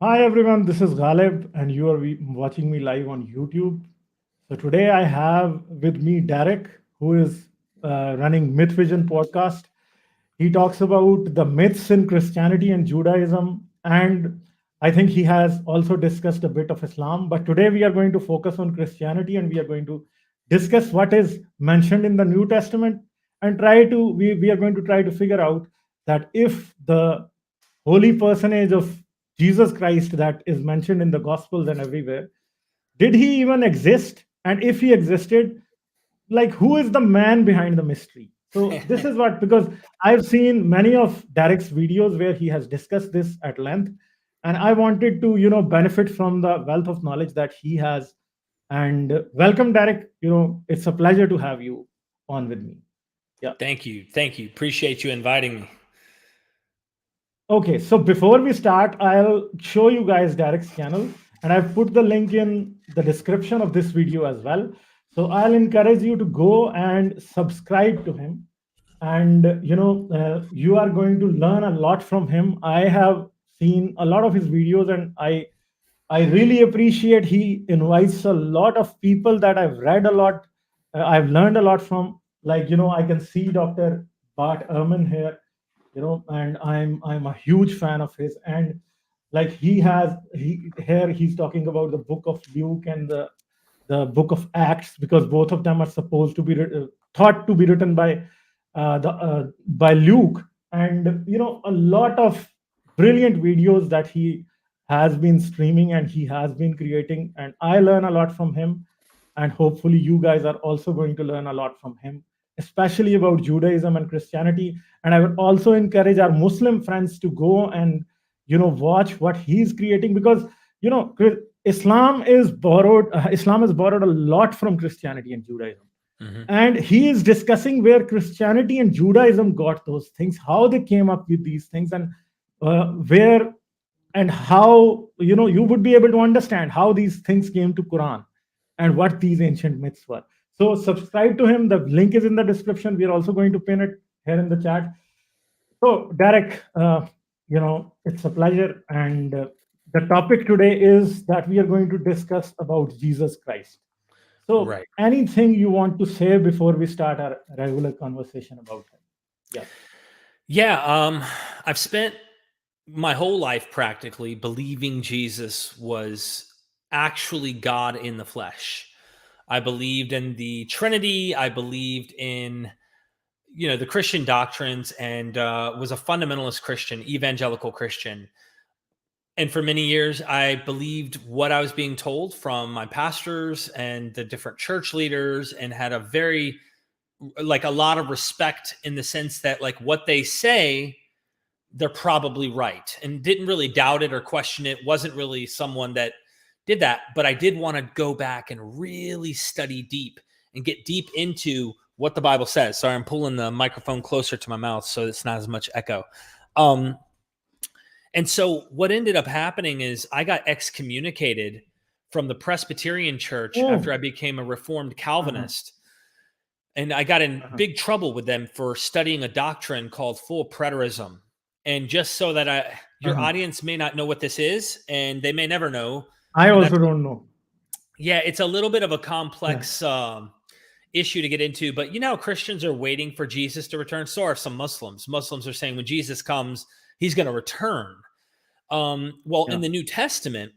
Hi everyone, this is Ghalib, and you are watching me live on YouTube. So today I have with me Derek, who is running Mythvision podcast. He talks about the myths in Christianity and Judaism, and I think he has also discussed a bit of Islam. But today we are going to focus on Christianity, and we are going to discuss what is mentioned in the New Testament, and we are going to try to figure out that if the holy personage of Jesus Christ that is mentioned in the Gospels and everywhere, did he even exist? And if he existed, like who is the man behind the mystery? So this is what, because I've seen many of Derek's videos where he has discussed this at length, and I wanted to benefit from the wealth of knowledge that he has. And welcome, Derek. It's a pleasure to have you on with me. Yeah. Thank you. Thank you. Appreciate you inviting me. Okay, so before we start, I'll show you guys Derek's channel, and I've put the link in the description of this video as well. So I'll encourage you to go and subscribe to him, and you are going to learn a lot from him. I have seen a lot of his videos, and I really appreciate he invites a lot of people that I've read a lot, I've learned a lot from. Like I can see Dr. Bart Ehrman here, and I'm a huge fan of his. And like he's talking about the book of Luke and the book of Acts, because both of them are supposed to be thought to be written by Luke. And a lot of brilliant videos that he has been streaming and he has been creating, and I learn a lot from him. And hopefully you guys are also going to learn a lot from him, especially about Judaism and Christianity. And I would also encourage our Muslim friends to go and watch what he's creating, because Islam has borrowed a lot from Christianity and Judaism. Mm-hmm. And he is discussing where Christianity and Judaism got those things, how they came up with these things, and where and how you would be able to understand how these things came to Quran and what these ancient myths were. So subscribe to him. The link is in the description. We are also going to pin it here in the chat. So Derek, it's a pleasure, and the topic today is that we are going to discuss about Jesus Christ. So Right. anything you want to say before we start our regular conversation about him? Yeah. Yeah. I've spent my whole life practically believing Jesus was actually God in the flesh. I believed in the Trinity. I believed in, the Christian doctrines, and was a fundamentalist Christian, evangelical Christian. And for many years, I believed what I was being told from my pastors and the different church leaders, and had a lot of respect in the sense that, like, what they say, they're probably right, and didn't really doubt it or question it. Wasn't really someone that did that, but I did want to go back and really study deep and get deep into what the Bible says. Sorry, I'm pulling the microphone closer to my mouth so it's not as much echo. And so what ended up happening is I got excommunicated from the Presbyterian church after I Oh. became a Reformed Uh-huh. Calvinist. And I got in Uh-huh. big trouble with them for studying a doctrine called full preterism. And just so that your Uh-huh. audience may not know what this is, and they may never know, I and also that's, don't know. yeah, it's a little bit of a Yeah. complex issue to get into. But Christians are waiting for Jesus to return. So are some Muslims. Muslims are saying when Jesus comes, he's going to return. Well, in Yeah. the New Testament,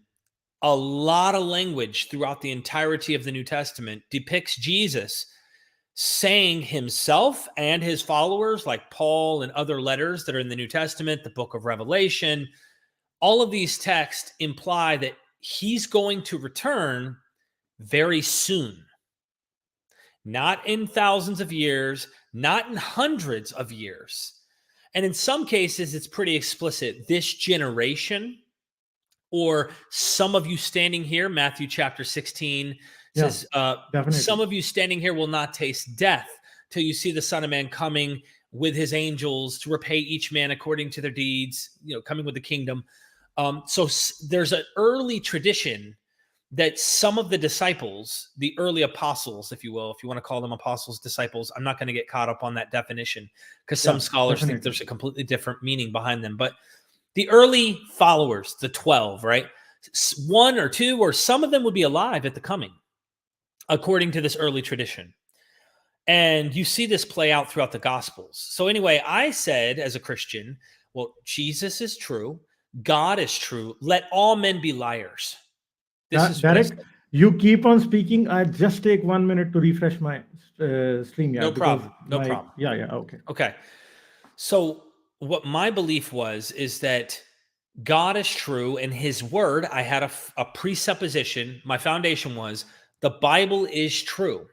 a lot of language throughout the entirety of the New Testament depicts Jesus saying himself and his followers, like Paul and other letters that are in the New Testament, the book of Revelation. All of these texts imply that he's going to return very soon, not in thousands of years, not in hundreds of years. And in some cases, it's pretty explicit. This generation, or some of you standing here, Matthew chapter 16 Yeah. says, some Definitely. of you standing here will not taste death till you see the Son of Man coming with his angels to repay each man according to their deeds, coming with the kingdom. So there's an early tradition that some of the disciples, the early apostles, if you will, if you want to call them apostles, disciples, I'm not going to get caught up on that definition because some Yeah. scholars think Definitely. there's a completely different meaning behind them. But The early followers, the 12, right? One or two, or some of them would be alive at the coming, according to this early tradition. And you see this play out throughout the Gospels. So anyway, I said as a Christian, well, Jesus is true. God is true. Let all men be liars. This is what I Derek, said. you keep on speaking. I just take 1 minute to refresh my stream. No problem. No problem. Yeah. Okay. Okay. So what my belief is that God is true, and his word, I had a presupposition. My foundation was the Bible is true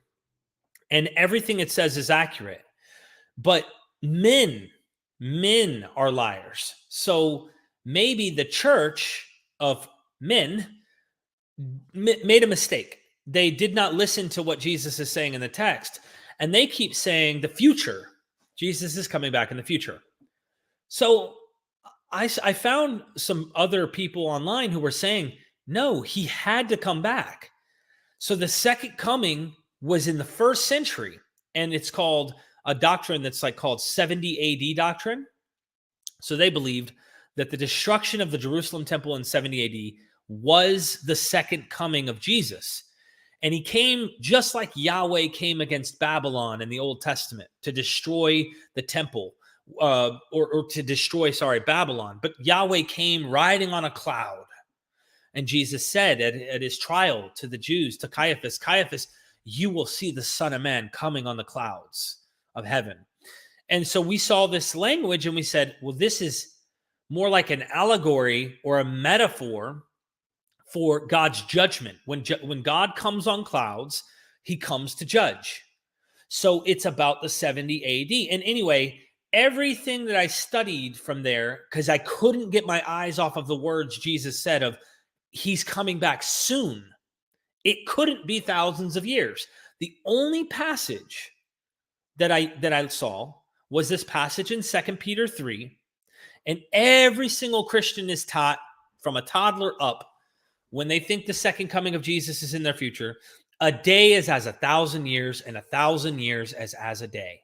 and everything it says is accurate, but men are liars. So maybe the church of men made a mistake. They did not listen to what Jesus is saying in the text, and they keep saying the future. Jesus is coming back in the future. So I found some other people online who were saying, no, he had to come back. So the second coming was in the first century, and it's called a doctrine that's like called 70 AD doctrine. So they believed that the destruction of the Jerusalem temple in 70 AD was the second coming of Jesus. And he came just like Yahweh came against Babylon in the Old Testament to destroy the temple, or to destroy, Babylon. But Yahweh came riding on a cloud. And Jesus said at his trial to the Jews, to Caiaphas, you will see the Son of Man coming on the clouds of heaven. And so we saw this language and we said, well, this is more like an allegory or a metaphor for God's judgment. When God comes on clouds, he comes to judge. So it's about the 70 AD. And anyway, everything that I studied from there, because I couldn't get my eyes off of the words Jesus said of he's coming back soon. It couldn't be thousands of years. The only passage that I saw was this passage in 2 Peter 3. And every single Christian is taught from a toddler up, when they think the second coming of Jesus is in their future, a day is as 1,000 years, and 1,000 years as a day.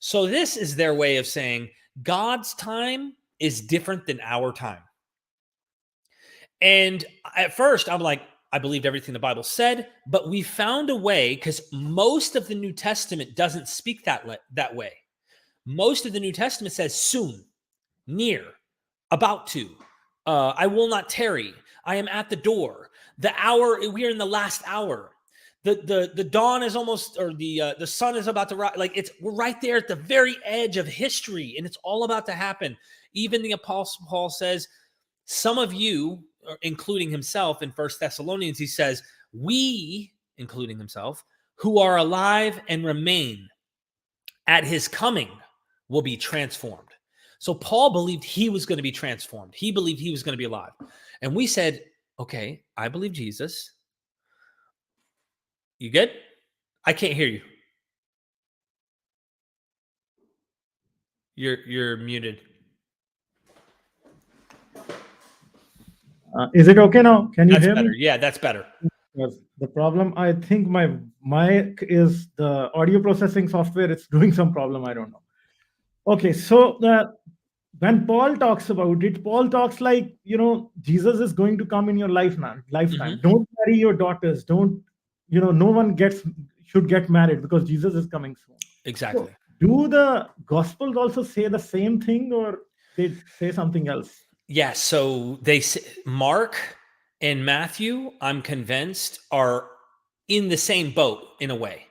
So this is their way of saying God's time is different than our time. And at first I'm like, I believed everything the Bible said, but we found a way, because most of the New Testament doesn't speak that way. Most of the New Testament says soon, near, about to, I will not tarry, I am at the door, the hour, we are in the last hour, the dawn is almost, or the sun is about to rise. Like we're right there at the very edge of history, and it's all about to happen. Even the Apostle Paul says, some of you, including himself in 1 Thessalonians, he says, we, including himself, who are alive and remain at his coming will be transformed. So Paul believed he was going to be transformed. He believed he was going to be alive. And we said, okay, I believe Jesus. You good? I can't hear you. You're muted. Is it okay now? Can you hear better. me? Yeah, that's better. Yes. The problem, I think my mic is the audio processing software. It's doing some problem. I don't know. Okay, so when Paul talks about it, Paul talks like, Jesus is going to come in your lifetime. Mhm. Don't marry your daughters. Don't, no one should get married because Jesus is coming soon. Exactly. So, do the Gospels also say the same thing, or they say something else? Yeah, so they say Mark and Matthew, I'm convinced, are in the same boat in a way.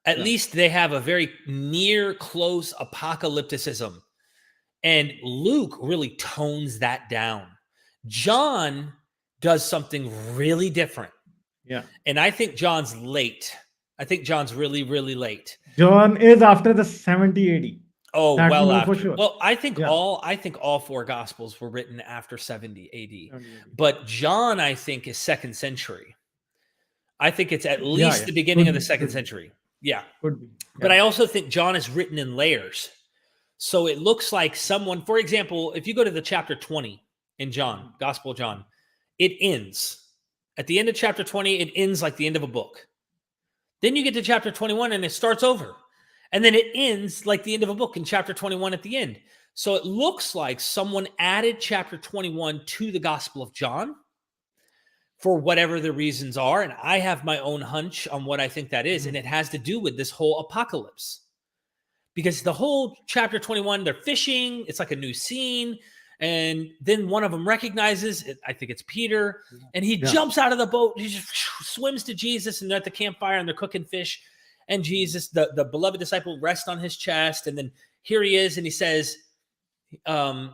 At least they have a very near close apocalypticism. And Luke really tones that down. John does something really different. Yeah. And I think John's late. I think John's really, really late. John is after the 70 AD. Oh, That well we know after. for sure. Well, I think all four gospels were written after 70 AD. But John, I think, is 2nd century. I think it's at least the beginning of the 2nd century. Yeah. Could be. But I also think John is written in layers. So it looks like someone, for example, if you go to the chapter 20 in John, Gospel of John, it ends. At the end of chapter 20, it ends like the end of a book. Then you get to chapter 21 and it starts over. And then it ends like the end of a book in chapter 21 at the end. So it looks like someone added chapter 21 to the Gospel of John for whatever the reasons are. And I have my own hunch on what I think that is. And it has to do with this whole apocalypse. Because the whole chapter 21, they're fishing. It's like a new scene. And then one of them recognizes, I think it's Peter, and he jumps out of the boat. He just swims to Jesus, and they're at the campfire, and they're cooking fish. And Jesus, the beloved disciple, rests on his chest. And then here he is, and he says, do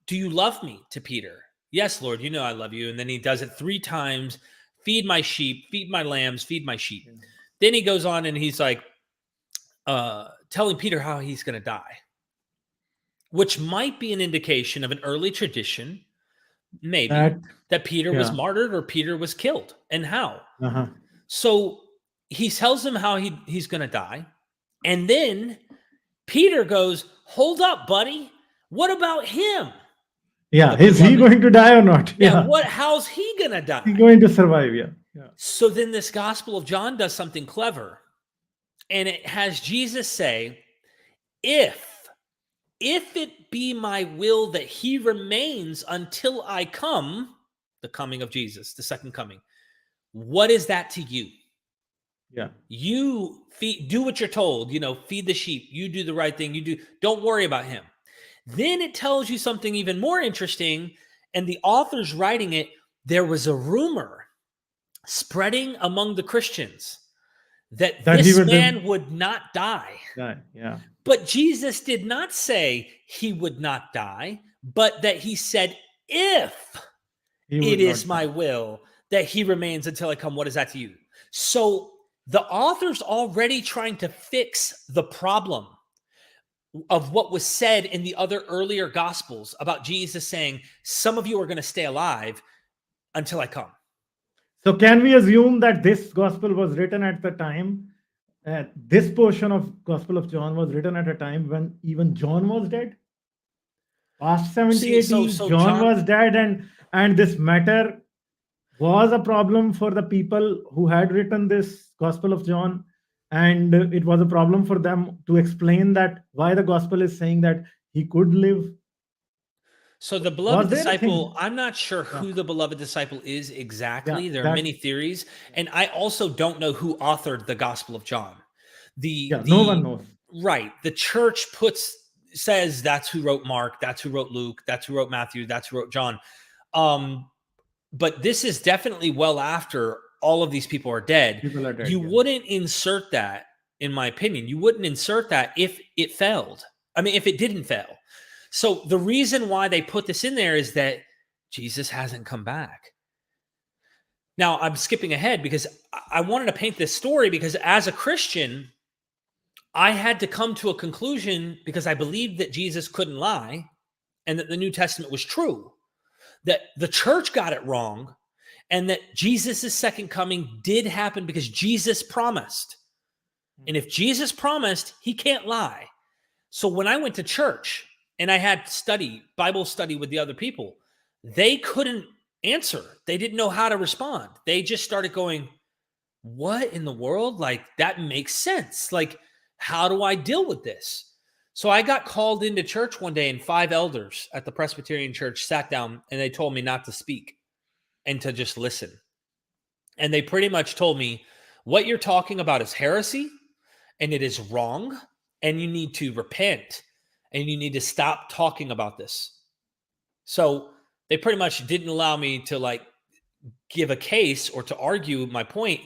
you love me, to Peter? Yes, Lord, you know I love you. And then he does it 3 times. Feed my sheep, feed my lambs, feed my sheep. Then he goes on, and he's like, telling Peter how he's going to die, which might be an indication of an early tradition, maybe, that Peter was martyred or Peter was killed, and how. So he tells him how he's going to die. And then Peter goes, hold up, buddy. What about him? Yeah. Is he going to die or not? Yeah. How's he going to die? He's going to survive. Yeah. So then this Gospel of John does something clever. And it has Jesus say, if it be my will that he remains until I come, the coming of Jesus, the second coming, what is that to you? Yeah. You do what you're told, feed the sheep. You do the right thing. Don't worry about him. Then it tells you something even more interesting. And the author's writing it. There was a rumor spreading among the Christians that this man would not die. Yeah. But Jesus did not say he would not die, but that he said, if it is my will that he remains until I come, what is that to you? So the author's already trying to fix the problem of what was said in the other earlier Gospels about Jesus saying, some of you are going to stay alive until I come. So can we assume that this gospel was written at the time, this portion of Gospel of John was written at a time when even John was dead? Past 70 AD, John was dead, and this matter was a problem for the people who had written this Gospel of John, and it was a problem for them to explain that why the gospel is saying that he could live. So the beloved disciple, I'm not sure who the beloved disciple is exactly. There are many theories. And I also don't know who authored the Gospel of John. No one knows. Right. The church says that's who wrote Mark, that's who wrote Luke, that's who wrote Matthew, that's who wrote John. But this is definitely well after all of these people are dead. You wouldn't insert that, in my opinion. You wouldn't insert that if it failed. I mean, if it didn't fail. So the reason why they put this in there is that Jesus hasn't come back. Now, I'm skipping ahead because I wanted to paint this story because as a Christian, I had to come to a conclusion because I believed that Jesus couldn't lie and that the New Testament was true, that the church got it wrong, and that Jesus' second coming did happen because Jesus promised. And if Jesus promised, he can't lie. So when I went to church, and I had Bible study with the other people, they couldn't answer. They didn't know how to respond. They just started going, what in the world? Like, that makes sense. Like, how do I deal with this? So I got called into church one day, and 5 elders at the Presbyterian church sat down, and they told me not to speak and to just listen. And they pretty much told me, what you're talking about is heresy, and it is wrong, and you need to repent. And you need to stop talking about this. So they pretty much didn't allow me to give a case or to argue my point.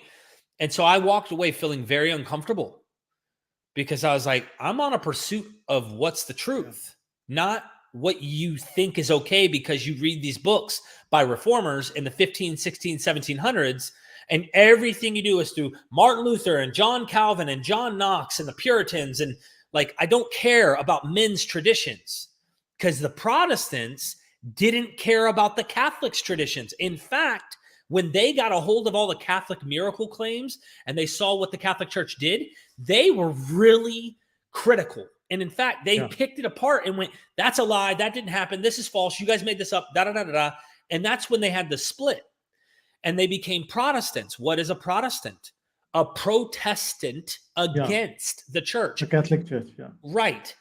And so I walked away feeling very uncomfortable because I was like, I'm on a pursuit of what's the truth, not what you think is okay because you read these books by reformers in the 15, 16, 1700s. And everything you do is through Martin Luther and John Calvin and John Knox and the Puritans. And I don't care about men's traditions because the Protestants didn't care about the Catholics' traditions. In fact, when they got a hold of all the Catholic miracle claims and they saw what the Catholic Church did, they were really critical. And in fact, they picked it apart and went, that's a lie. That didn't happen. This is false. You guys made this up. Da-da-da-da-da. And that's when they had the split. And they became Protestants. What is a Protestant? A Protestant against the church. The Catholic Church, Right.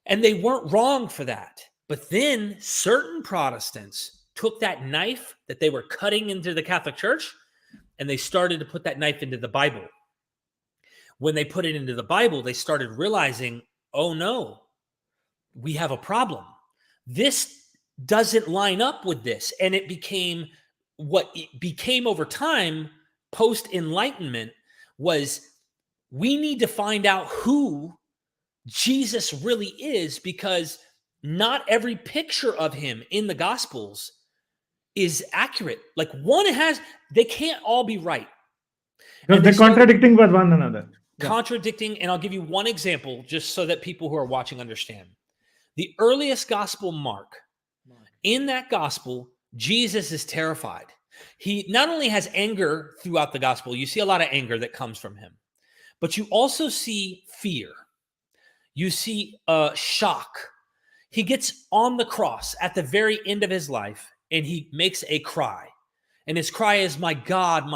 And they weren't wrong for that. But then certain Protestants took that knife that they were cutting into the Catholic Church and they started to put that knife into the Bible. When they put it into the Bible, they started realizing, oh no, we have a problem. This doesn't line up with this. And it became what it became over time, post-Enlightenment, was we need to find out who Jesus really is, because not every picture of him in the Gospels is accurate. Like they can't all be right. Because they're contradicting with one another. Contradicting, and I'll give you one example just so that people who are watching understand. The earliest gospel, Mark, in that gospel, Jesus is terrified. He not only has anger throughout the gospel, you see a lot of anger that comes from him, but you also see fear. You see shock. He gets on the cross at the very end of his life, and he makes a cry. And his cry is, my God,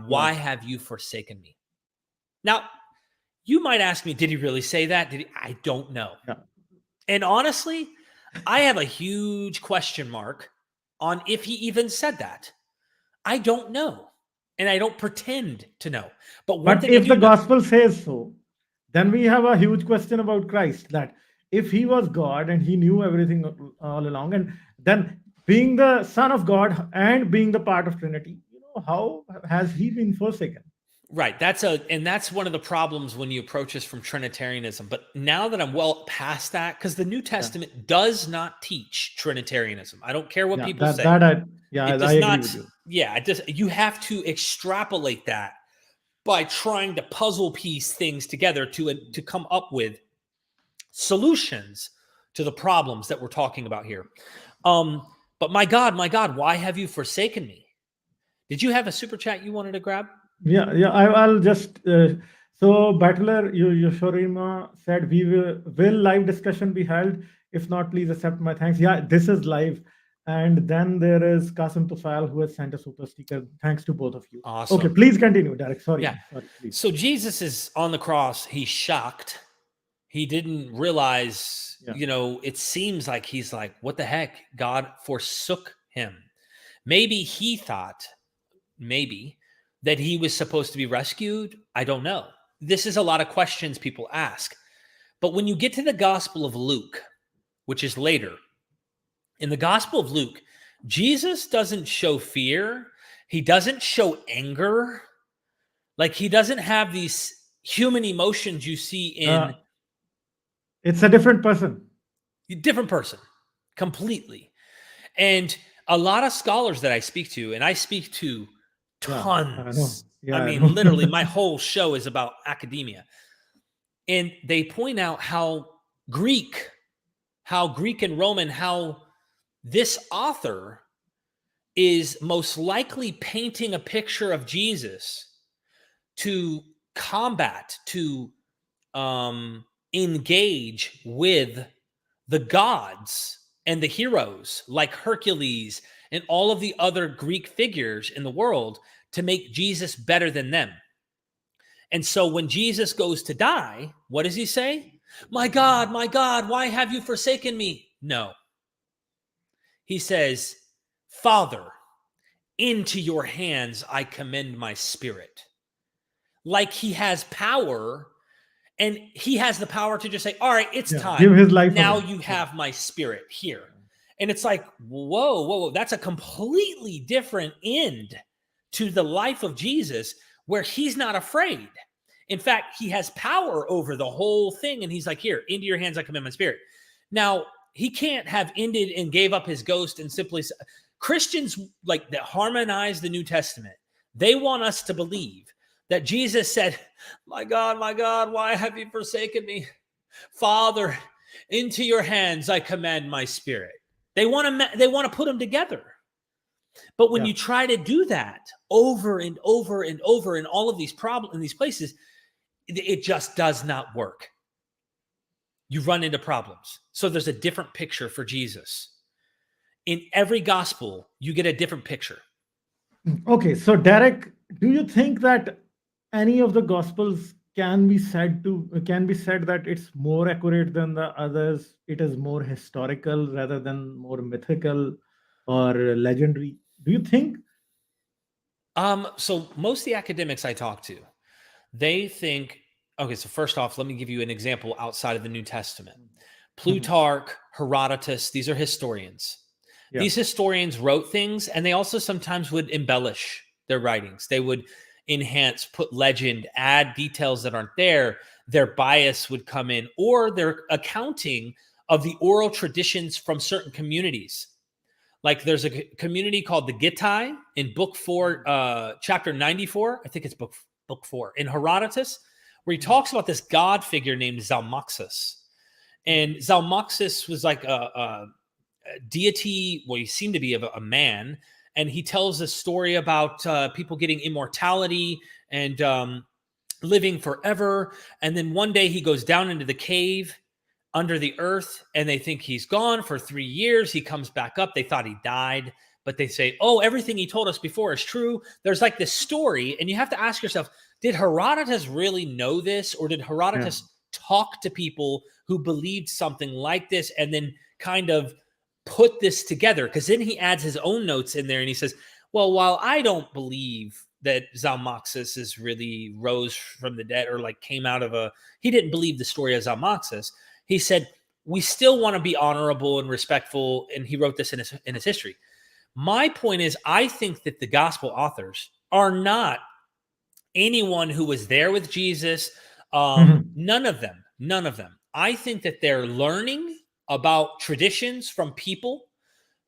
why have you forsaken me? Now, you might ask me, did he really say that? I don't know. Yeah. And honestly, I have a huge question mark on if he even said that. I don't know. And I don't pretend to know. But if the gospel says so, then we have a huge question about Christ, that if he was God and he knew everything all along, and then being the Son of God and being the part of Trinity, how has he been forsaken? Right. That's one of the problems when you approach this from Trinitarianism. But now that I'm well past that, because the New Testament does not teach Trinitarianism. I don't care what people say. I agree with you. Yeah, you have to extrapolate that by trying to puzzle piece things together to come up with solutions to the problems that we're talking about here. But my God, why have you forsaken me? Did you have a super chat you wanted to grab? Yeah. I'll just so Battler Yoshorima said, we will live discussion be held. If not, please accept my thanks. Yeah, this is live. And then there is Qasim Tufal, who has sent a super sticker. Thanks to both of you. Awesome. Okay, please continue, Derek. Sorry. Yeah. Please. So Jesus is on the cross. He's shocked. He didn't realize, it seems like he's like, what the heck? God forsook him. Maybe he thought, that he was supposed to be rescued. I don't know. This is a lot of questions people ask. But when you get to the Gospel of Luke, which is later, in the Gospel of Luke, Jesus doesn't show fear. He doesn't show anger. Like, he doesn't have these human emotions you see in... it's a different person. Different person. Completely. And a lot of scholars that I speak to, and I speak to tons. I mean, literally, my whole show is about academia. And they point out how Greek and Roman, how this author is most likely painting a picture of Jesus to combat, to engage with the gods and the heroes like Hercules and all of the other Greek figures in the world, to make Jesus better than them. And so when Jesus goes to die, what does he say? My God, why have you forsaken me? No. He says, Father, into your hands I commend my spirit. Like he has power, and he has the power to just say, all right, it's time. Give his life now away. you have my spirit here. And it's like, whoa, that's a completely different end to the life of Jesus, where he's not afraid. In fact, he has power over the whole thing. And he's like, here, into your hands I commend my spirit. Now, he can't have ended and gave up his ghost and simply... Christians like that harmonize the New Testament. They want us to believe that Jesus said, my God, why have you forsaken me? Father, into your hands I commend my spirit. They want to put them together. But when you try to do that over and over and over in all of these problems, in these places, it just does not work. You run into problems. So there's a different picture for Jesus. In every gospel, you get a different picture. Okay, so Derek, do you think that any of the gospels can be said that it's more accurate than the others? It is more historical rather than more mythical or legendary. Do you think? So most of the academics I talk to, they think, okay, so first off, let me give you an example outside of the New Testament. Mhm. Plutarch, Herodotus, these are historians. Yeah. These historians wrote things, and they also sometimes would embellish their writings. They would enhance, put legend, add details that aren't there. Their bias would come in, or their accounting of the oral traditions from certain communities. Like there's a community called the Gittai in book 4, chapter 94. I think it's book 4 in Herodotus, where he talks about this god figure named Zalmoxis. And Zalmoxis was like a deity. Well, he seemed to be a man, and he tells a story about people getting immortality and living forever. And then one day he goes down into the cave under the earth, and they think he's gone for 3 years. He comes back up. They thought he died, but they say, oh, everything he told us before is true. There's like this story, and you have to ask yourself, did Herodotus really know this, or did Yeah. Herodotus talk to people who believed something like this and then kind of put this together? Because then he adds his own notes in there, and he says, well, while I don't believe that Zalmoxis is really rose from the dead, or like came out of he didn't believe the story of Zalmoxis. He said, we still want to be honorable and respectful. And he wrote this in his history. My point is, I think that the gospel authors are not anyone who was there with Jesus. Mhm. None of them. I think that they're learning about traditions from people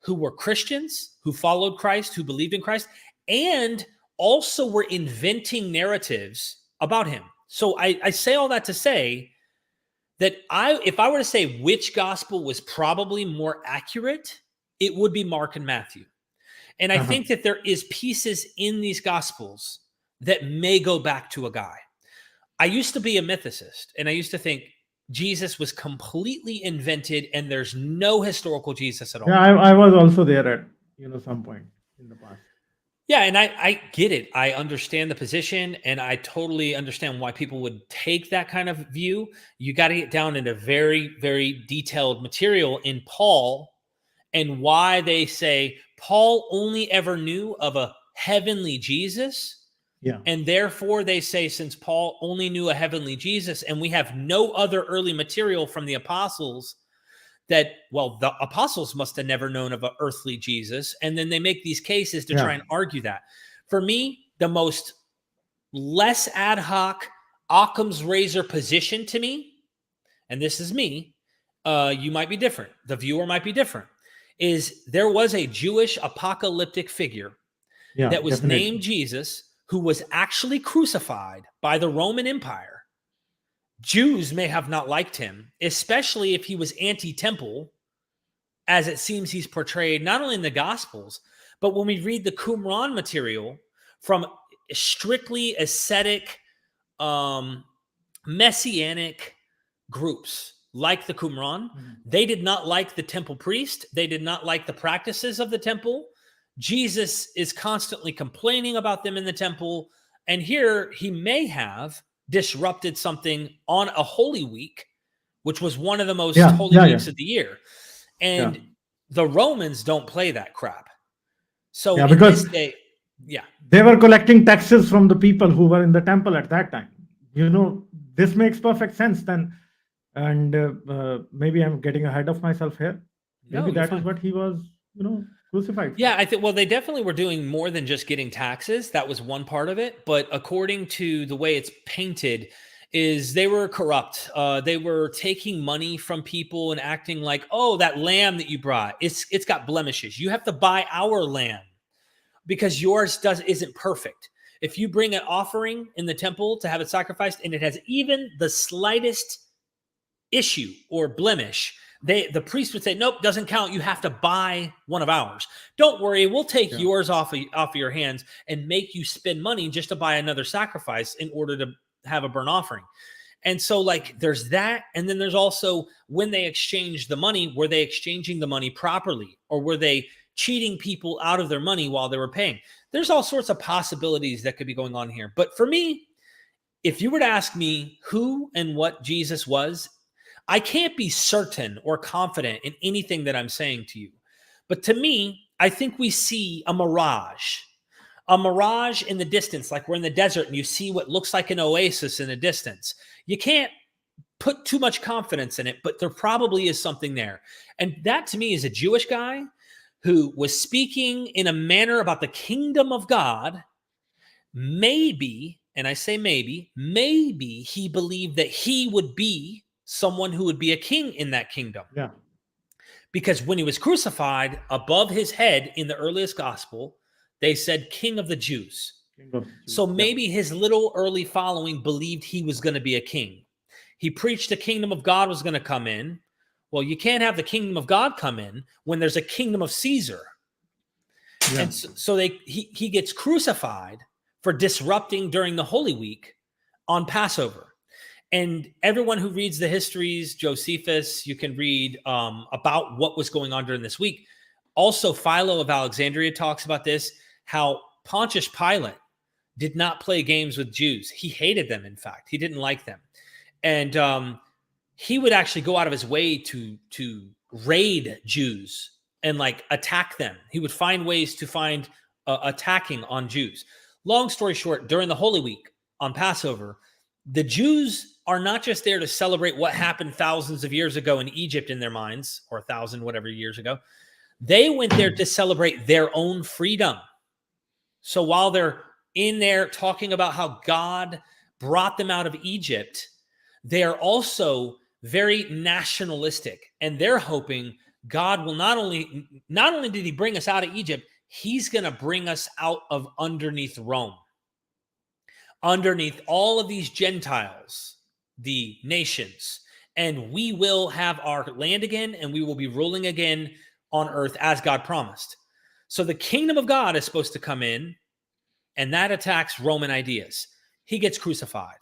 who were Christians, who followed Christ, who believed in Christ, and also were inventing narratives about him. So I say all that to say that if I were to say which gospel was probably more accurate, it would be Mark and Matthew. And I Uh-huh. think that there is pieces in these gospels that may go back to a guy. I used to be a mythicist, and I used to think Jesus was completely invented and there's no historical Jesus at Yeah, all. I was also there at some point in the past. Yeah, and I get it. I understand the position, and I totally understand why people would take that kind of view. You got to get down into very, very detailed material in Paul, and why they say Paul only ever knew of a heavenly Jesus. Yeah. And therefore, they say, since Paul only knew a heavenly Jesus, and we have no other early material from the apostles, that, well, the apostles must have never known of an earthly Jesus. And then they make these cases to Yeah. try and argue that. For me, the most less ad hoc Occam's razor position to me, and this is me, you might be different, the viewer might be different, is there was a Jewish apocalyptic figure Yeah, that was named definitely. Jesus, who was actually crucified by the Roman Empire. Jews may have not liked him, especially if he was anti-temple, as it seems he's portrayed not only in the Gospels, but when we read the Qumran material from strictly ascetic, messianic groups like the Qumran. They did not like the temple priest. They did not like the practices of the temple. Jesus is constantly complaining about them in the temple. And here he may have disrupted something on a Holy Week, which was one of the most Yeah, holy yeah, yeah, weeks of the year. yeah, And the Romans don't play that crap. So yeah. in Because this day, yeah. they were collecting taxes from the people who were in the temple at that time. This makes perfect sense then. And maybe I'm getting ahead of myself here. No, Maybe you're that is fine. what he was, crucified for. Yeah, I think, well, they definitely were doing more than just getting taxes. That was one part of it. But according to the way it's painted, is they were corrupt. They were taking money from people and acting like, oh, that lamb that you brought, it's got blemishes. You have to buy our lamb because yours isn't perfect. If you bring an offering in the temple to have it sacrificed and it has even the slightest issue or blemish, the priest would say, nope, doesn't count. You have to buy one of ours. Don't worry, we'll take Yeah, yours off of your hands and make you spend money just to buy another sacrifice in order to have a burnt offering. And so, like, there's that. And then there's also when they exchanged the money, were they exchanging the money properly, or were they cheating people out of their money while they were paying? There's all sorts of possibilities that could be going on here. But for me, if you were to ask me who and what Jesus was, I can't be certain or confident in anything that I'm saying to you. But to me, I think we see a mirage in the distance, like we're in the desert and you see what looks like an oasis in the distance. You can't put too much confidence in it, but there probably is something there. And that to me is a Jewish guy who was speaking in a manner about the kingdom of God. Maybe, and I say maybe he believed that he would be someone who would be a king in that kingdom. Yeah. Because when he was crucified, above his head in the earliest gospel, they said King of the Jews. So maybe his little early following believed he was going to be a king. He preached the kingdom of God was going to come in. Well, you can't have the kingdom of God come in when there's a kingdom of Caesar. Yeah. And so he gets crucified for disrupting during the Holy Week on Passover. And everyone who reads the histories, Josephus, you can read about what was going on during this week. Also, Philo of Alexandria talks about this, how Pontius Pilate did not play games with Jews. He hated them, in fact. He didn't like them. And he would actually go out of his way to raid Jews and like attack them. He would find ways to find attacking on Jews. Long story short, during the Holy Week on Passover, the Jews are not just there to celebrate what happened thousands of years ago in Egypt in their minds, or 1,000 whatever years ago. They went there to celebrate their own freedom. So while they're in there talking about how God brought them out of Egypt, they are also very nationalistic, and they're hoping God will not only did he bring us out of Egypt, he's going to bring us out of underneath Rome, underneath all of these Gentiles, the nations, and we will have our land again, and we will be ruling again on earth as God promised. So the kingdom of God is supposed to come in, and that attacks Roman ideas. He gets crucified.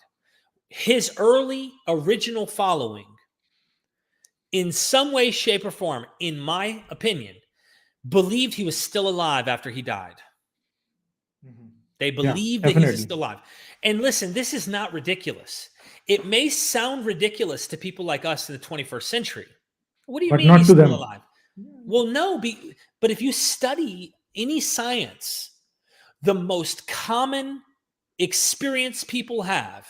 His early original following, in some way, shape, or form, in my opinion, believed he was still alive after he died. Mm-hmm. They believe that he's still alive. And listen, this is not ridiculous. It may sound ridiculous to people like us in the 21st century. What do you mean he's still alive? Well, no, but if you study any science, the most common experience people have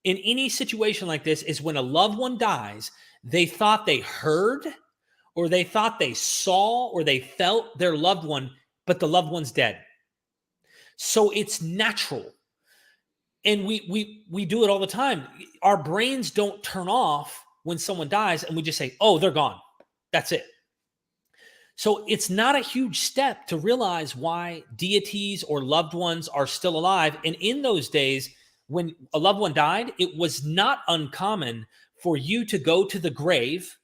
in any situation like this is when a loved one dies, they thought they heard, or they thought they saw, or they felt their loved one, but the loved one's dead. So it's natural. And we do it all the time. Our brains don't turn off when someone dies and we just say, oh, they're gone. That's it. So it's not a huge step to realize why deities or loved ones are still alive. And in those days, when a loved one died, it was not uncommon for you to go to the grave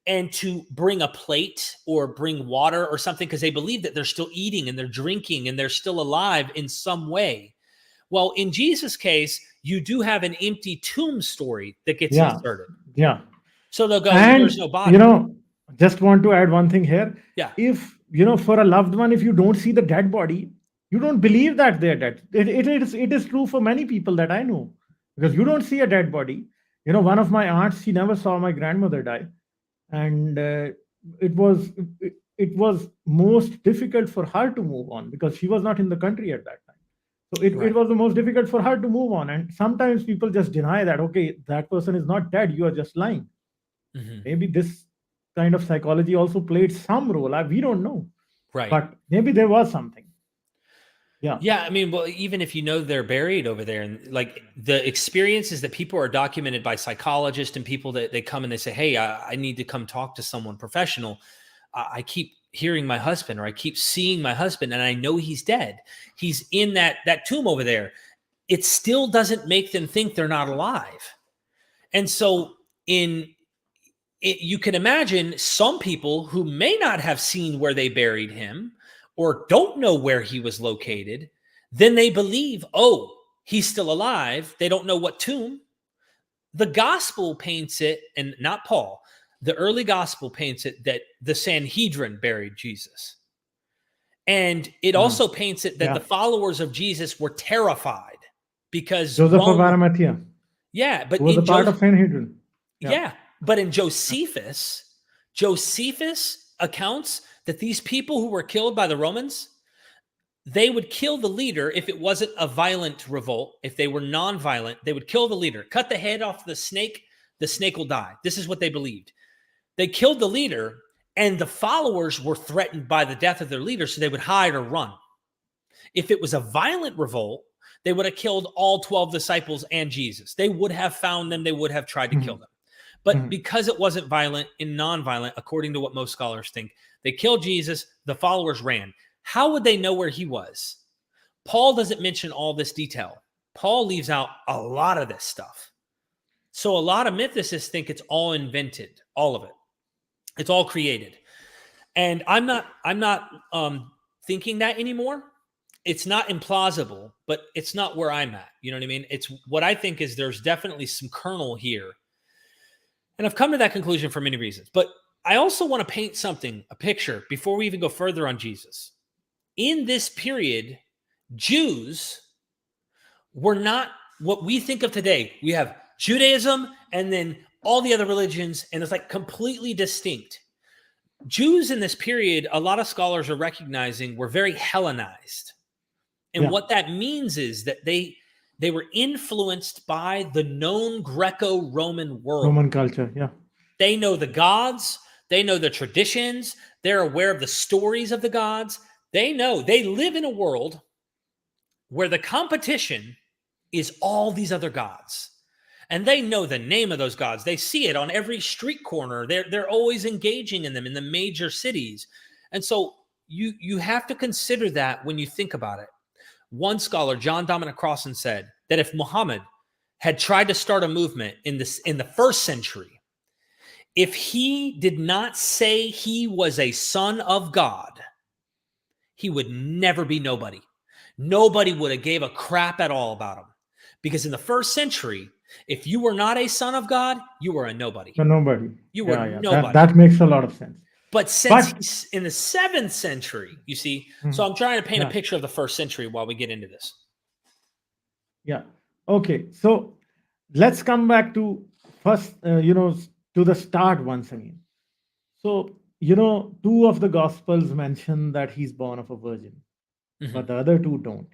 and to bring a plate or bring water or something, because they believe that they're still eating and they're drinking and they're still alive in some way. Well, in Jesus' case, you do have an empty tomb story that gets inserted. Yeah. So they'll go, and, there's no body. Just want to add one thing here. Yeah. If, for a loved one, if you don't see the dead body, you don't believe that they're dead. It is true for many people that I know, because you don't see a dead body. One of my aunts, she never saw my grandmother die. And it was most difficult for her to move on because she was not in the country at that time. So it was the most difficult for her to move on. And sometimes people just deny that, okay, that person is not dead, you are just lying. Mm-hmm. Maybe this kind of psychology also played some role. We don't know. Right. But maybe there was something. Yeah. Yeah. I mean, well, even if they're buried over there, and like the experiences that people are documented by psychologists and people that they come and they say, hey, I need to come talk to someone professional. I keep hearing my husband, or I keep seeing my husband, and I know he's dead. He's in that tomb over there. It still doesn't make them think they're not alive. And so you can imagine some people who may not have seen where they buried him or don't know where he was located, then they believe, oh, he's still alive. They don't know what tomb. The gospel paints it, and not Paul, the early gospel paints it that the Sanhedrin buried Jesus. And it also paints it that the followers of Jesus were terrified because Joseph of Rome, Arimathea, yeah, who but was a in part of Sanhedrin. Yeah. yeah, but in Josephus accounts that these people who were killed by the Romans, they would kill the leader if it wasn't a violent revolt. If they were non-violent, they would kill the leader, cut the head off the snake will die. This is what they believed. They killed the leader, and the followers were threatened by the death of their leader, so they would hide or run. If it was a violent revolt, they would have killed all 12 disciples and Jesus. They would have found them. They would have tried to kill them. But because it wasn't violent and non-violent, according to what most scholars think, they killed Jesus. The followers ran. How would they know where he was? Paul doesn't mention all this detail. Paul leaves out a lot of this stuff. So a lot of mythicists think it's all invented, all of it. It's all created. And I'm not thinking that anymore. It's not implausible, but it's not where I'm at. You know what I mean? It's what I think is there's definitely some kernel here. And I've come to that conclusion for many reasons. But I also want to paint a picture, before we even go further on Jesus. In this period, Jews were not what we think of today. We have Judaism and then all the other religions, and it's like completely distinct. Jews in this period, a lot of scholars are recognizing, were very Hellenized. And what that means is that they were influenced by the known Greco-Roman world. Roman culture, yeah. They know the gods. They know the traditions. They're aware of the stories of the gods. They live in a world where the competition is all these other gods. And they know the name of those gods. They see it on every street corner. They're always engaging in them in the major cities. And so you have to consider that when you think about it. One scholar, John Dominic Crossan, said that if Muhammad had tried to start a movement in the first century, if he did not say he was a son of God, he would never be nobody. Nobody would have gave a crap at all about him. Because in the first century, if you were not a son of God, you were a nobody. A nobody. You were nobody. That makes a lot of sense. But since in the 7th century, you see, so I'm trying to paint a picture of the first century while we get into this. Yeah. Okay. So let's come back to first, to the start once again. So, 2 of the Gospels mention that he's born of a virgin, but the other 2 don't.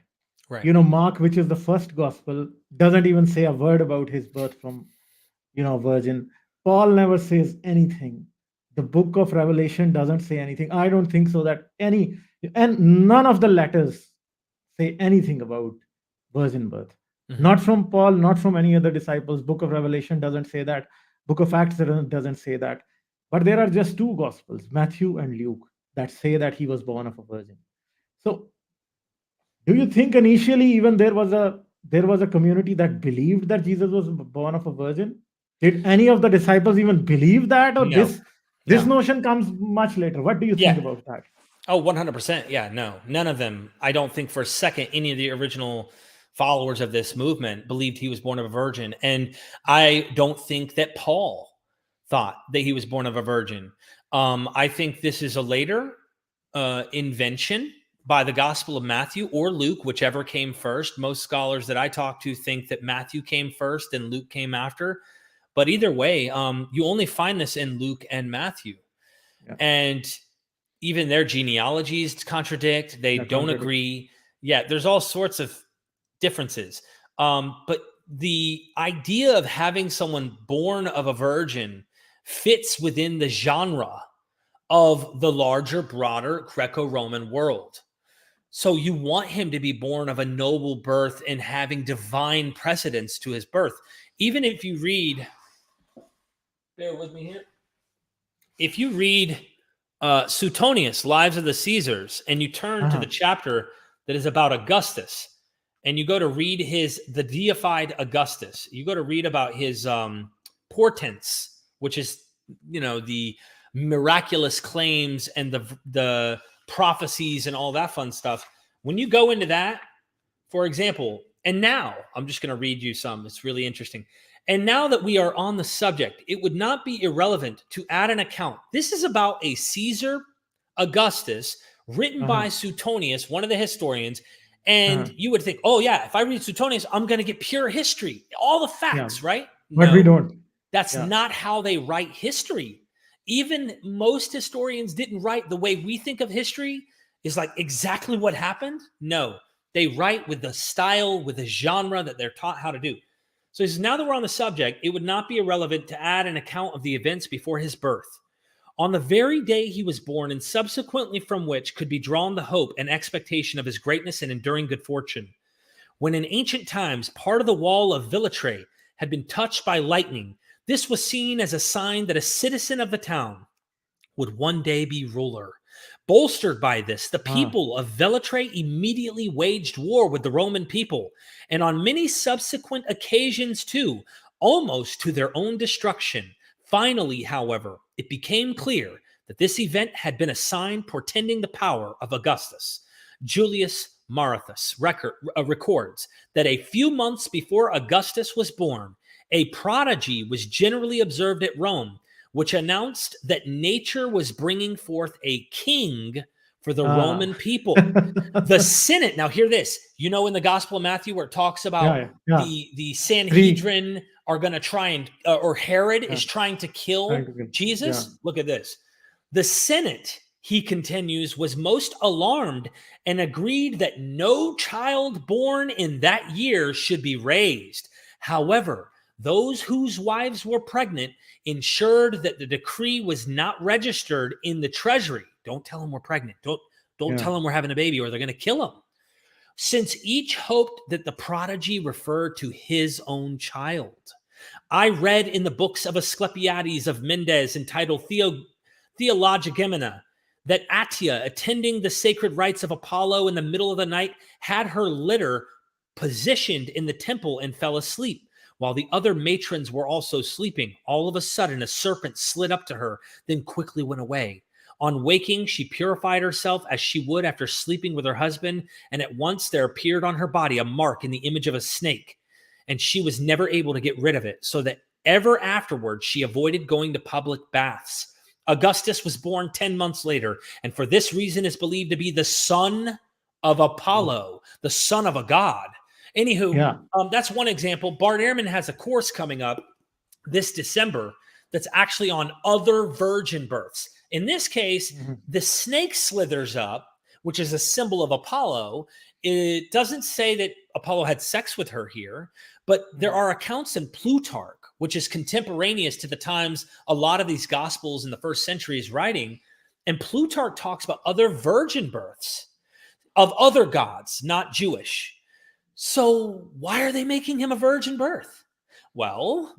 Right. Mark, which is the first Gospel, doesn't even say a word about his birth from, a virgin. Paul never says anything. The book of Revelation doesn't say anything. I don't think so that and none of the letters say anything about virgin birth. Not from Paul, not from any other disciples. Book of Revelation doesn't say that. Book of Acts doesn't say that. But there are just 2 Gospels, Matthew and Luke, that say that he was born of a virgin. So do you think initially even there was a community that believed that Jesus was born of a virgin? Did any of the disciples even believe that, or this notion comes much later? What do you think about that? Oh, 100%. Yeah, no, none of them. I don't think for a second any of the original followers of this movement believed he was born of a virgin. And I don't think that Paul thought that he was born of a virgin. I think this is a later invention by the Gospel of Matthew or Luke, whichever came first. Most scholars that I talk to think that Matthew came first and Luke came after. But either way, you only find this in Luke and Matthew. Yeah. And even their genealogies contradict. They don't agree. Yeah, there's all sorts of differences. But the idea of having someone born of a virgin fits within the genre of the larger, broader Greco-Roman world. So you want him to be born of a noble birth and having divine precedence to his birth. Even if you read, bear with me here. If you read Suetonius, Lives of the Caesars, and you turn to the chapter that is about Augustus, and you go to read the deified Augustus, you go to read about his portents, which is, the miraculous claims and the prophecies and all that fun stuff. When you go into that, for example, and now I'm just going to read you some. It's really interesting. And now that we are on the subject, it would not be irrelevant to add an account. This is about a Caesar Augustus written by Suetonius, one of the historians, And you would think, oh yeah, if I read Suetonius, I'm going to get pure history, all the facts, right? But we don't. That's not how they write history. Even most historians didn't write the way we think of history is like exactly what happened. No, they write with the style, with the genre that they're taught how to do. So he says, now that we're on the subject, it would not be irrelevant to add an account of the events before his birth. On the very day he was born, and subsequently from which could be drawn the hope and expectation of his greatness and enduring good fortune. When in ancient times part of the wall of Villatre had been touched by lightning, this was seen as a sign that a citizen of the town would one day be ruler. Bolstered by this, the people of Villatre immediately waged war with the Roman people, and on many subsequent occasions too, almost to their own destruction. Finally, however, it became clear that this event had been a sign portending the power of Augustus. Julius Marathus records that a few months before Augustus was born, a prodigy was generally observed at Rome, which announced that nature was bringing forth a king for the Roman people. The Senate, now hear this, in the Gospel of Matthew where it talks about the Sanhedrin are going to try and, or Herod is trying to kill Jesus. Look at this. The Senate, he continues, was most alarmed and agreed that no child born in that year should be raised. However, those whose wives were pregnant ensured that the decree was not registered in the treasury. Don't tell them we're pregnant. Don't tell them we're having a baby or they're going to kill them. Since each hoped that the prodigy referred to his own child. I read in the books of Asclepiades of Mendes entitled Theologigemina that Attia, attending the sacred rites of Apollo in the middle of the night, had her litter positioned in the temple and fell asleep. While the other matrons were also sleeping, all of a sudden a serpent slid up to her, then quickly went away. On waking, she purified herself as she would after sleeping with her husband, and at once there appeared on her body a mark in the image of a snake, and she was never able to get rid of it, so that ever afterwards she avoided going to public baths. Augustus was born 10 months later, and for this reason is believed to be the son of Apollo, the son of a god. Anywho, that's one example. Bart Ehrman has a course coming up this December that's actually on other virgin births. In this case, the snake slithers up, which is a symbol of Apollo. It doesn't say that Apollo had sex with her here, but there are accounts in Plutarch, which is contemporaneous to the times a lot of these gospels in the first century is writing. And Plutarch talks about other virgin births of other gods, not Jewish. So why are they making him a virgin birth? Well,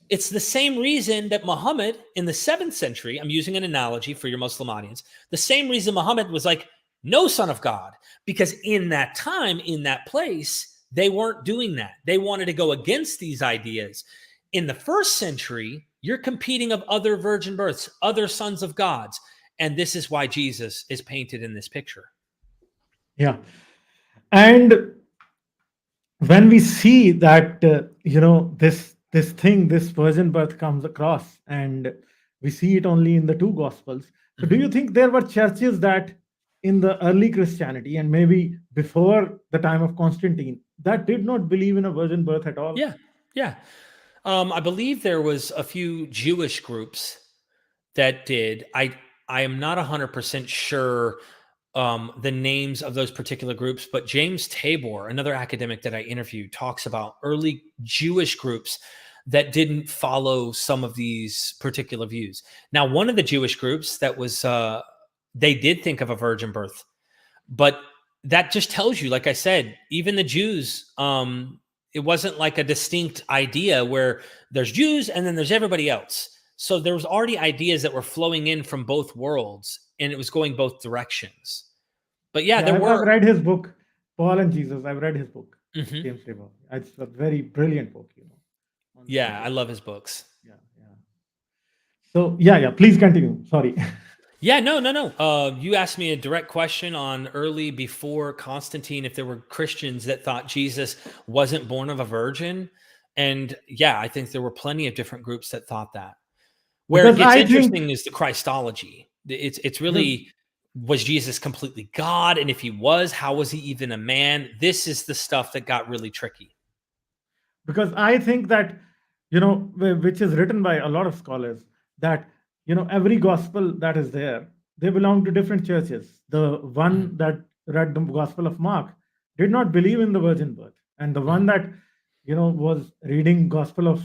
it's the same reason that Muhammad in the 7th century, I'm using an analogy for your Muslim audience, the same reason Muhammad was like, no son of God, because in that time, in that place, they weren't doing that. They wanted to go against these ideas. In the 1st century, you're competing of other virgin births, other sons of gods. And this is why Jesus is painted in this picture. Yeah. And when we see that, this virgin birth comes across, and we see it only in the 2 gospels. So do you think there were churches that in the early Christianity and maybe before the time of Constantine that did not believe in a virgin birth at all? Yeah. I believe there was a few Jewish groups that did. I am not 100% sure the names of those particular groups, but James Tabor, another academic that I interviewed, talks about early Jewish groups that didn't follow some of these particular views. Now, one of the Jewish groups that was, they did think of a virgin birth, but that just tells you, like I said, even the Jews, it wasn't like a distinct idea where there's Jews and then there's everybody else. So there was already ideas that were flowing in from both worlds, and it was going both directions. But I've read his book, Paul and Jesus. I've read his book, James Tabor. It's a very brilliant book, I love his books. So please continue. Sorry. No. You asked me a direct question on early before Constantine, if there were Christians that thought Jesus wasn't born of a virgin. And I think there were plenty of different groups that thought that. Where it gets interesting is the Christology. It's really Was Jesus completely God? And if he was, how was he even a man? This is the stuff that got really tricky. Because I think that, which is written by a lot of scholars, that, every gospel that is there, they belong to different churches. The one that read the Gospel of Mark did not believe in the virgin birth. And the one that, was reading Gospel of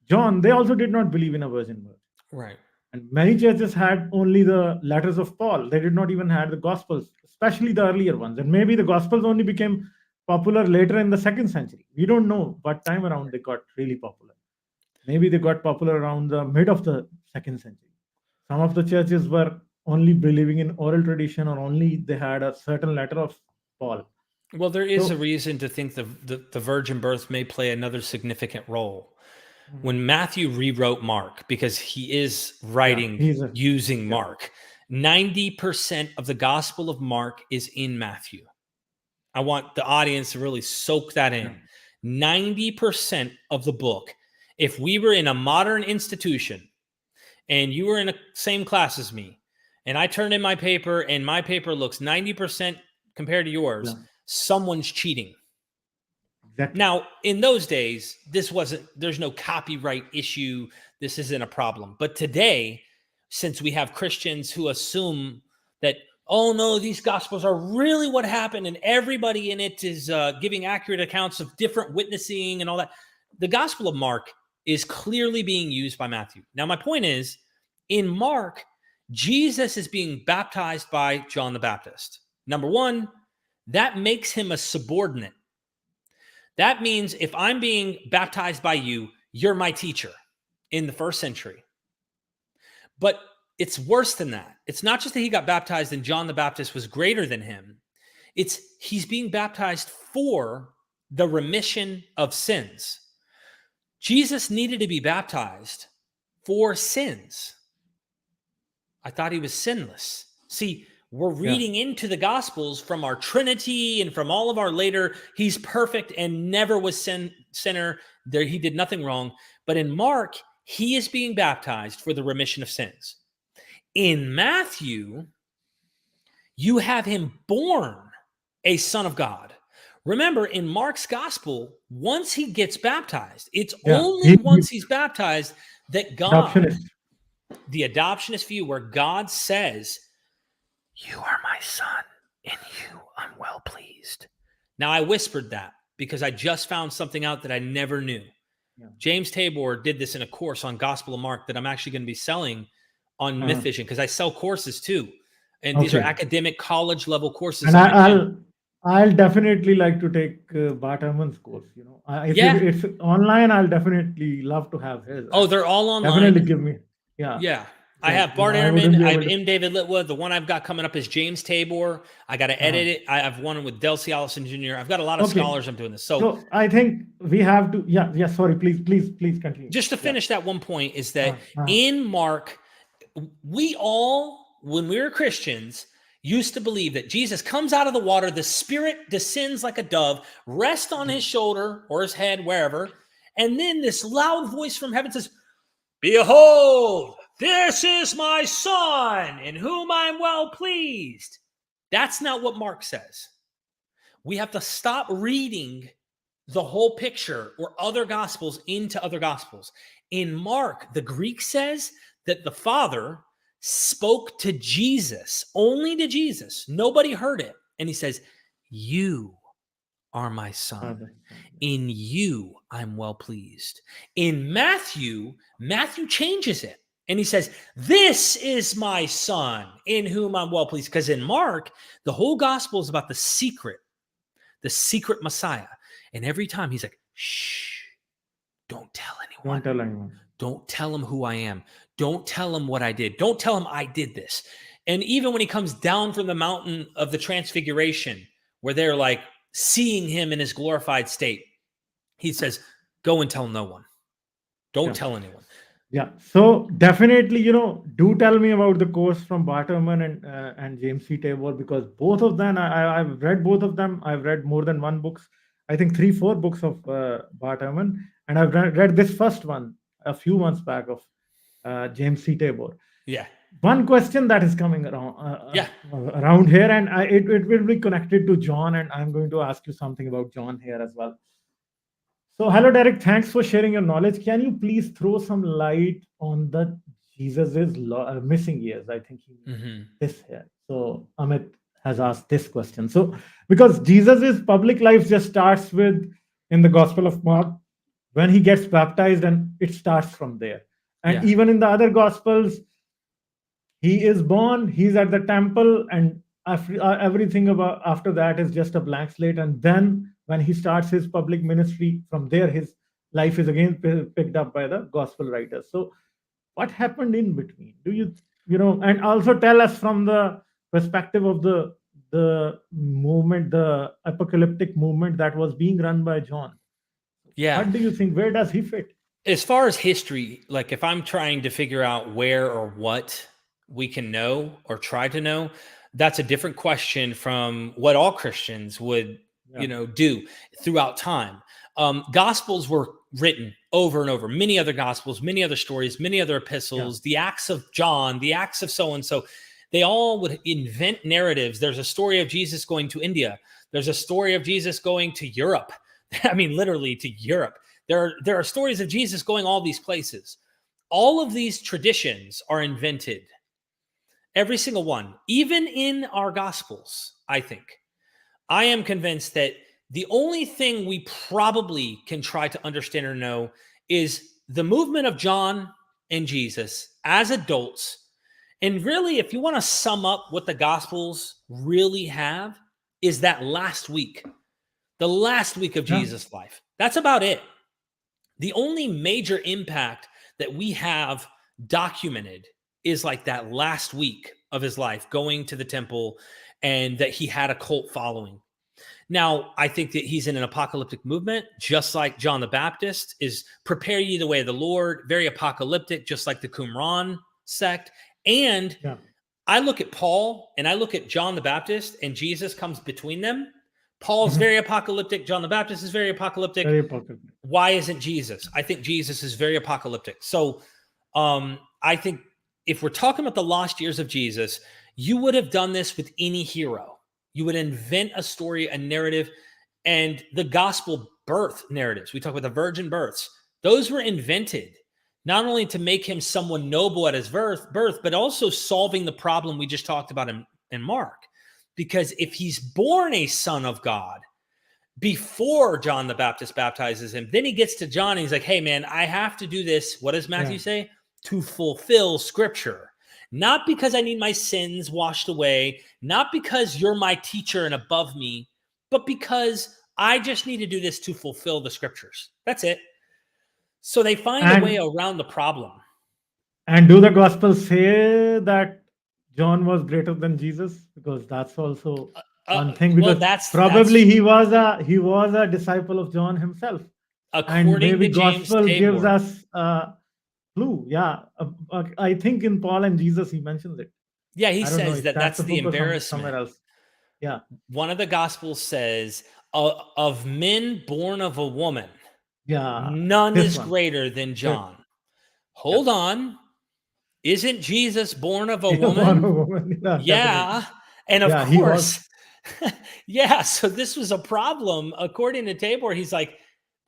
John, they also did not believe in a virgin birth. Right. And many churches had only the letters of Paul. They did not even have the Gospels, especially the earlier ones. And maybe the Gospels only became popular later in the 2nd century. We don't know what time around they got really popular. Maybe they got popular around the mid of the 2nd century. Some of the churches were only believing in oral tradition, or only they had a certain letter of Paul. Well, there is a reason to think the virgin birth may play another significant role. When Matthew rewrote Mark, because he is writing using Mark, 90% of the Gospel of Mark is in Matthew. I want the audience to really soak that in. 90% of the book. If we were in a modern institution and you were in the same class as me, and I turned in my paper and my paper looks 90% compared to yours, someone's cheating. Exactly. Now, in those days, there's no copyright issue. This isn't a problem. But today, since we have Christians who assume that, oh no, these gospels are really what happened and everybody in it is giving accurate accounts of different witnessing and all that. The Gospel of Mark is clearly being used by Matthew. Now, my point is, in Mark, Jesus is being baptized by John the Baptist. Number one, that makes him a subordinate. That means if I'm being baptized by you, you're my teacher in the 1st century. But it's worse than that. It's not just that he got baptized and John the Baptist was greater than him. It's he's being baptized for the remission of sins. Jesus needed to be baptized for sins. I thought he was sinless. See, we're reading into the Gospels from our Trinity and from all of our later, he's perfect and never was sinner. There, he did nothing wrong. But in Mark, he is being baptized for the remission of sins. In Matthew, you have him born a son of God. Remember, in Mark's gospel, once he gets baptized, it's only once he's baptized that God, the adoptionist view, where God says, you are my son, in you I'm well pleased. Now, I whispered that because I just found something out that I never knew. James Tabor did this in a course on Gospel of Mark that I'm actually going to be selling on Mythvision, because I sell courses too. And these are academic college level courses. And I'll definitely like to take Bart Ehrman's course. If it's online, I'll definitely love to have his. Oh, they're all online. Definitely give me. Yeah. I have Bart Ehrman. I have M. David Litwood. The one I've got coming up is James Tabor. I got to edit it. I have one with Del Allison Jr. I've got a lot of scholars I'm doing this. So I think we have to. Yeah. Sorry. Please continue. Just to finish that one point is that in Mark, we all, when we were Christians, used to believe that Jesus comes out of the water, the Spirit descends like a dove, rests on his shoulder or his head, wherever, and then this loud voice from heaven says, behold, this is my son, in whom I'm well pleased. That's not what Mark says. We have to stop reading the whole picture or other gospels into other gospels. In Mark, the Greek says that the Father spoke to Jesus, only to Jesus. Nobody heard it. And he says, you are my son. In you, I'm well pleased. In Matthew changes it. And he says, this is my son in whom I'm well pleased. Because in Mark, the whole gospel is about the secret Messiah. And every time he's like, shh, don't tell anyone. Don't tell anyone. Don't tell him who I am. Don't tell him what I did. Don't tell him I did this. And even when he comes down from the mountain of the transfiguration, where they're like seeing him in his glorified state, he says, go and tell no one. Don't tell anyone. Yeah. So definitely, do tell me about the course from Bart Ehrman and James C. Tabor, because both of them, I've read both of them. I've read more than one books. I think 3-4 books of Bart Ehrman. And I've read this first one a few months back of James C. Tabor. Yeah. one question that is coming Yeah. around here, and it will be connected to John, and I'm going to ask you something about John here as well. So, hello, Derek. Thanks for sharing your knowledge. Can you please throw some light on the Jesus's missing years? I think he means Hmm. this here. So, Amit has asked this question. So, because Jesus's public life just starts with in the Gospel of Mark when he gets baptized, and it starts from there. And Yeah. even in the other Gospels, he is born, he's at the temple, and everything about after that is just a blank slate. And then when he starts his public ministry, from there his life is again picked up by the gospel writers. So what happened in between? Do you and also tell us from the perspective of the movement, the apocalyptic movement that was being run by John. Yeah. What do you think? Where does he fit? As far as history, like if I'm trying to figure out where or what we can know or try to know, that's a different question from what all Christians would, Yeah. do throughout time. Gospels were written over and over, many other gospels, many other stories, many other epistles, the Acts of John, the Acts of so and so. They all would invent narratives. There's a story of Jesus going to India. There's a story of Jesus going to Europe. I mean, literally to Europe. There are stories of Jesus going all these places. All of these traditions are invented. Every single one, even in our gospels, I think. I am convinced that the only thing we probably can try to understand or know is the movement of John and Jesus as adults. And really, if you want to sum up what the gospels really have, is that last week, the last week of Yeah. Jesus' life. That's about it. The only major impact that we have documented is like that last week of his life, going to the temple, and that he had a cult following. Now, I think that he's in an apocalyptic movement, just like John the Baptist is prepare ye the way of the Lord, very apocalyptic, just like the Qumran sect. And Yeah. I look at Paul and I look at John the Baptist, and Jesus comes between them. Paul's Mhm. very apocalyptic. John the Baptist is very apocalyptic. Very important. Why isn't Jesus? I think Jesus is very apocalyptic. So I think if we're talking about the lost years of Jesus, you would have done this with any hero. You would invent a story, a narrative, and the gospel birth narratives. We talk about the virgin births. Those were invented not only to make him someone noble at his birth, but also solving the problem we just talked about in Mark. Because if he's born a son of God, before John the Baptist baptizes him, then he gets to John and he's like, hey, man, I have to do this. What does Matthew say? To fulfill scripture. Not because I need my sins washed away, not because you're my teacher and above me, but because I just need to do this to fulfill the scriptures. That's it. So they find a way And around the problem. And do the Gospels say that John was greater than Jesus? Because that's also one thing. Well, Because that's probably he was a disciple of John himself, and according maybe to James Gospel gives Tabor. us a clue. Yeah, I think in Paul and Jesus he mentions it. Yeah, he I don't know says if that that's that's a the book or somewhere embarrassment. else. Yeah, One of the gospels says, of men born of a woman, yeah, none this is one. greater than Good. John. Yeah, Hold on. Isn't Jesus born of a yeah, one woman? woman. Yeah, definitely. Yeah. And of Yeah, he was. course, yeah. So this was a problem. According to Tabor, he's like,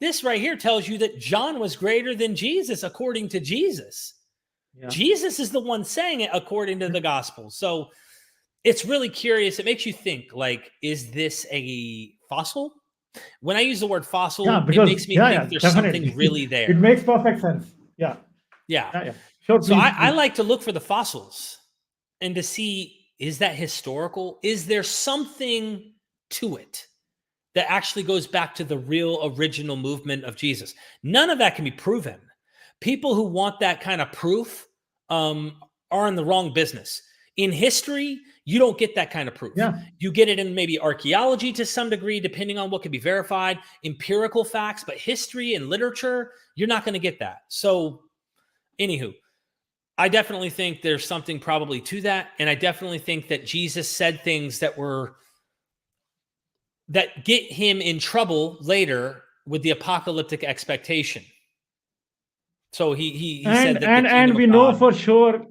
this right here tells you that John was greater than Jesus, according to Jesus. Yeah. Jesus is the one saying it according to the gospel. So it's really curious. It makes you think, like, is this a fossil? When I use the word Yeah, fossil, because it makes me think there's definitely, something really it there. makes perfect sense. Yeah, Yeah. yeah. Sure, So please, I please. like to look for the fossils and to see, is that historical? Is there something to it that actually goes back to the real original movement of Jesus? None of that can be proven. People who want that kind of proof are in the wrong business. In history, you don't get that kind of proof. Yeah, You get it in maybe archaeology to some degree, depending on what can be verified, empirical facts, but history and literature, you're not going to get that. So, anywho, I definitely think there's something probably to that. And I definitely think that Jesus said things that get him in trouble later with the apocalyptic expectation. So he said that the and kingdom of we know God. for sure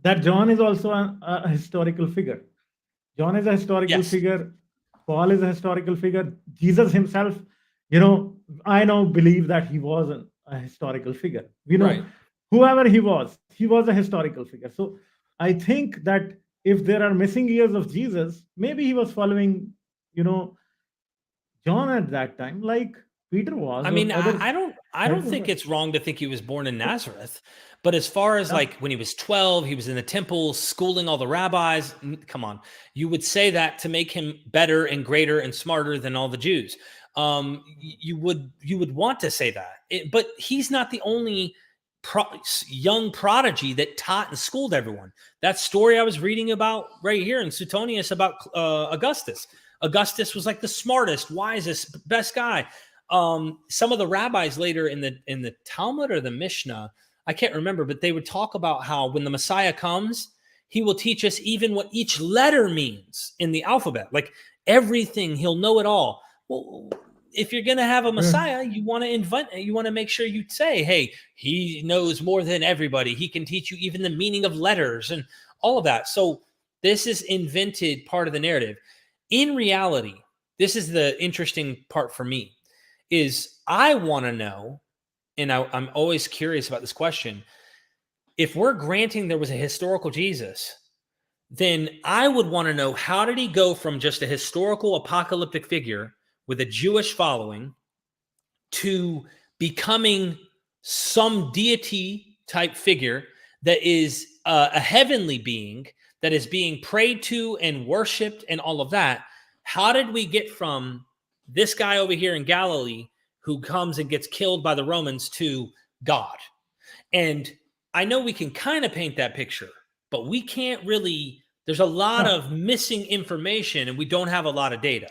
that John is also a historical figure. John is a historical Yes. figure. Paul is a historical figure. Jesus himself, you know, I now believe that he was a historical figure. We know Right. whoever he was a historical figure. So I think that if there are missing years of Jesus, maybe he was following, you know, John at that time, like Peter was, I or mean, other I don't disciples think were. it's wrong to think he was born in Nazareth. But as far as Yeah. like when he was 12, he was in the temple schooling all the rabbis. Come on. You would say that to make him better and greater and smarter than all the Jews. You would want to say that. But he's not the only young prodigy that taught and schooled everyone. That story I was reading about right here in Suetonius about Augustus. Augustus was like the smartest, wisest, best guy. Some of the rabbis later in the Talmud or the Mishnah, I can't remember, but they would talk about how when the Messiah comes, he will teach us even what each letter means in the alphabet. Like everything, he'll know it all. Well, if you're going to have a Messiah, you want to make sure you say, hey, he knows more than everybody. He can teach you even the meaning of letters and all of that. So this is invented part of the narrative. In reality, this is the interesting part for me, is I want to know, and I'm always curious about this question, if we're granting there was a historical Jesus, then I would want to know, how did he go from just a historical apocalyptic figure with a Jewish following to becoming some deity type figure that is a heavenly being that is being prayed to and worshiped and all of that? How did we get from this guy over here in Galilee who comes and gets killed by the Romans to God? And I know we can kind of paint that picture, but we can't really. There's a lot Yeah. of missing information and we don't have a lot of data.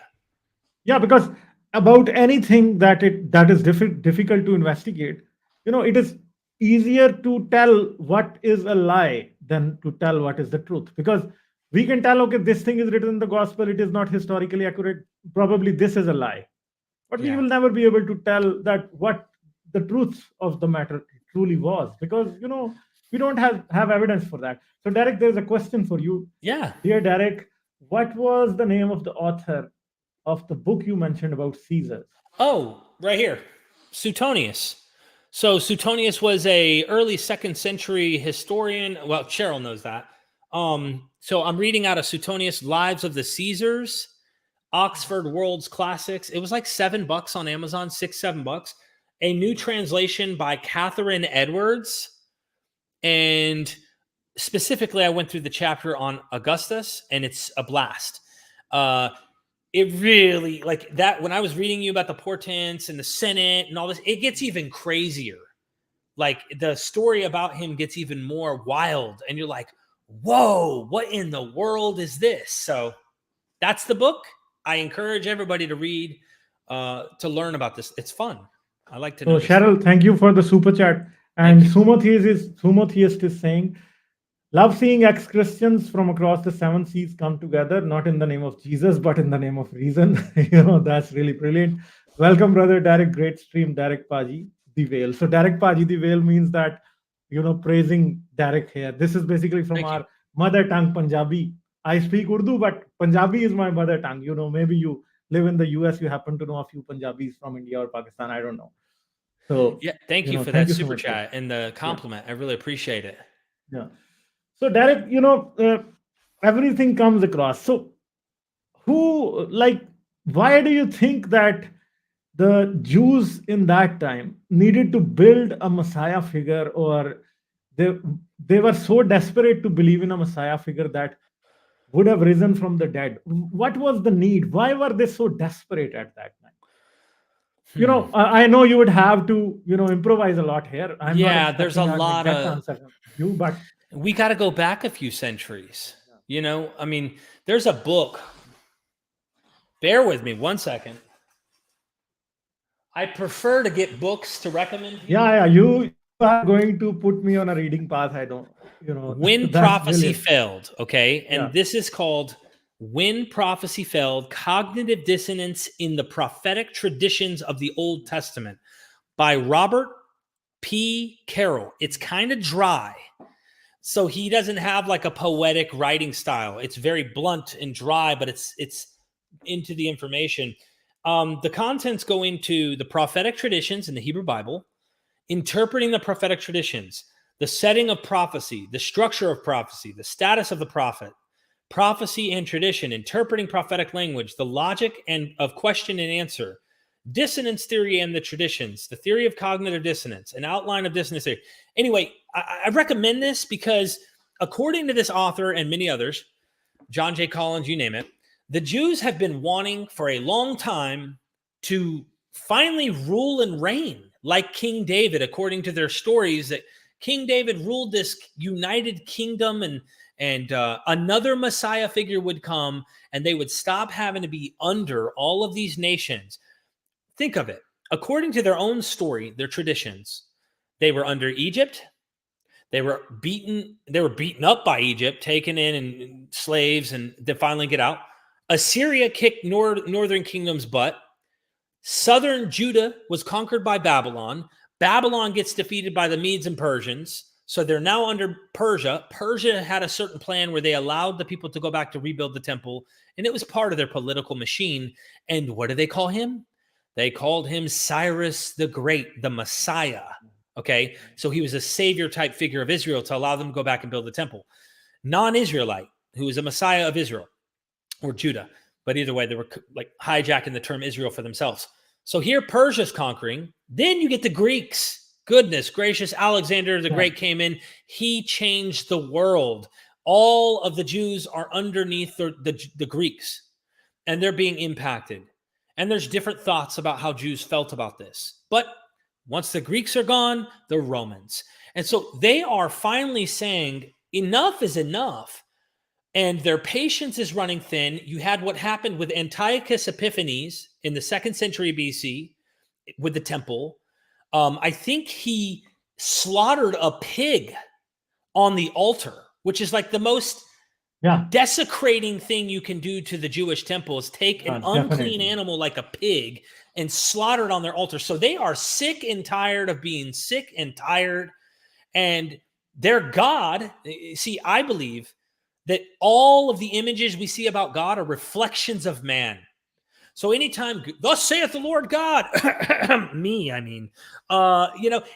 Yeah, because about anything that is difficult to investigate, you know, it is easier to tell what is a lie than to tell what is the truth. Because we can tell, okay, this thing is written in the gospel, it is not historically accurate. Probably this is a lie, but we Yeah. will never be able to tell that what the truth of the matter truly was, because you know we don't have evidence for that. So, Derek, there's a question for you. Yeah. Dear Derek, what was the name of the author of the book you mentioned about Caesar? Oh, right here. Suetonius. So Suetonius was a early 2nd century historian. Well, Cheryl knows that. So I'm reading out of Suetonius, Lives of the Caesars, Oxford World's Classics. It was like $7 on Amazon, $6-7. A new translation by Catherine Edwards. And specifically, I went through the chapter on Augustus, and it's a blast. It really, like that, when I was reading you about the portents and the Senate and all this, it gets even crazier. Like the story about him gets even more wild, and you're like, whoa, what in the world is this? So that's the book. I encourage everybody to read, to learn about this. It's fun. I like to know So, this. Cheryl, thank you for the super chat. Thank And you. Sumotheist is saying, love seeing ex-Christians from across the seven seas come together, not in the name of Jesus, but in the name of reason. You know, that's really brilliant. Welcome, brother Derek. Great stream, Derek Paji, the whale. So Derek Paji, the whale means that, you know, praising Derek here. This is basically from Thank you. our mother tongue, Punjabi. I speak Urdu, but Punjabi is my mother tongue. You know, maybe you live in the US, you happen to know a few Punjabis from India or Pakistan. I don't know. So, Yeah, thank you you know, for thank that you so super much. chat and the Yeah. compliment. I really appreciate it. Yeah. So, Derek, you know, everything comes across. So, who, like, why do you think that the Jews in that time needed to build a Messiah figure, or they they were so desperate to believe in a Messiah figure that would have risen from the dead? What was the need? Why were they so desperate at that time? You know, I know you would have to, you know, improvise a lot here. I'm not Yeah, there's a expecting an lot exact of. answer from you, but We got to go back a few centuries. You know, I mean, there's a book. Bear with me 1 second. I prefer to get books to recommend people. yeah, you are going to put me on a reading path. I don't, you know, When that's Prophecy brilliant. Failed, okay? And Yeah. this is called When Prophecy Failed, Cognitive Dissonance in the Prophetic Traditions of the Old Testament by Robert P. Carroll. It's kind of dry. So he doesn't have like a poetic writing style. It's very blunt and dry, but it's into the information. The contents go into the prophetic traditions in the Hebrew Bible, interpreting the prophetic traditions, the setting of prophecy, the structure of prophecy, the status of the prophet, prophecy and tradition, interpreting prophetic language, the logic and of question and answer, dissonance theory and the traditions, the theory of cognitive dissonance, an outline of dissonance theory. Anyway, I recommend this because according to this author and many others, John J. Collins, you name it, the Jews have been wanting for a long time to finally rule and reign like King David, according to their stories, that King David ruled this united kingdom, and another Messiah figure would come and they would stop having to be under all of these nations. Think of it. According to their own story, their traditions, they were under Egypt. They were beaten up by Egypt, taken in and slaves, and they finally get out. Assyria kicked northern kingdom's butt. Southern Judah was conquered by Babylon. Babylon gets defeated by the Medes and Persians. So they're now under Persia. Persia had a certain plan where they allowed the people to go back to rebuild the temple, and it was part of their political machine. And what do they call him? They called him Cyrus the Great, the Messiah. Okay, so he was a savior type figure of Israel to allow them to go back and build the temple. Non-Israelite, who was a Messiah of Israel or Judah, but either way, they were like hijacking the term Israel for themselves. So here Persia's conquering. Then you get the Greeks. Goodness gracious, Alexander the Great came in. He changed the world. All of the Jews are underneath the Greeks, and they're being impacted. And there's different thoughts about how Jews felt about this. But once the Greeks are gone, the Romans. And so they are finally saying enough is enough. And their patience is running thin. You had what happened with Antiochus Epiphanes in the 2nd century BC with the temple. I think he slaughtered a pig on the altar, which is like the most desecrating thing you can do to the Jewish temple, is take an unclean animal like a pig and slaughter it on their altar. So they are sick and tired of being sick and tired. And their God, see, I believe that all of the images we see about God are reflections of man. So anytime, thus saith the Lord God,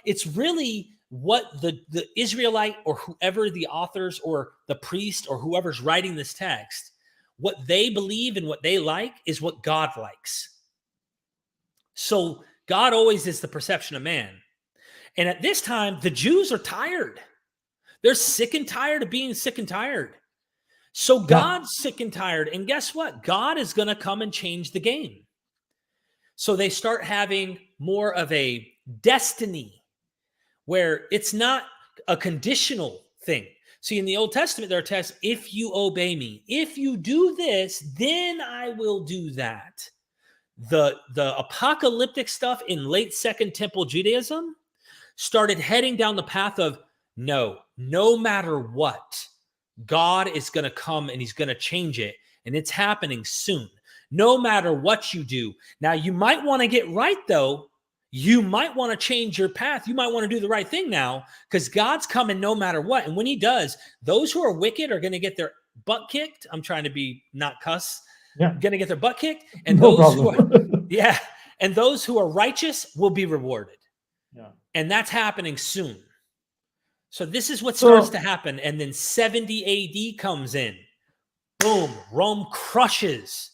it's really what the Israelite or whoever the authors or the priest or whoever's writing this text, what they believe and what they like is what God likes. So God always is the perception of man. And at this time, the Jews are tired. They're sick and tired of being sick and tired. So God's sick and tired. And guess what? God is going to come and change the game. So they start having more of a destiny where it's not a conditional thing. See, in the Old Testament, there are texts, if you obey me, if you do this, then I will do that. The apocalyptic stuff in late Second Temple Judaism started heading down the path of no matter what, God is going to come and he's going to change it. And it's happening soon, no matter what you do. Now, you might want to get right, though. You might want to change your path. You might want to do the right thing now because God's coming no matter what. And when he does, those who are wicked are going to get their butt kicked. I'm trying to be not cuss. Going to get their butt kicked. And and those who are righteous will be rewarded. Yeah. And that's happening soon. So this is what starts to happen. And then 70 AD comes in. Boom. Rome crushes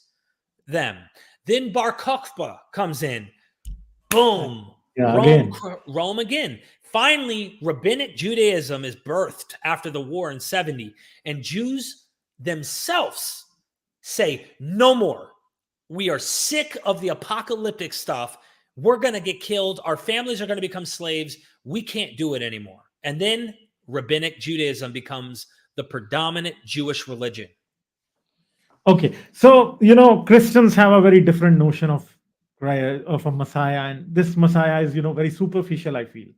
them. Then Bar Kokhba comes in. Boom. Yeah, Rome again. Finally, rabbinic Judaism is birthed after the war in 70. And Jews themselves say, no more. We are sick of the apocalyptic stuff. We're going to get killed. Our families are going to become slaves. We can't do it anymore. And then rabbinic Judaism becomes the predominant Jewish religion. Okay. So, Christians have a very different notion of a Messiah. And this Messiah is, very superficial, I feel.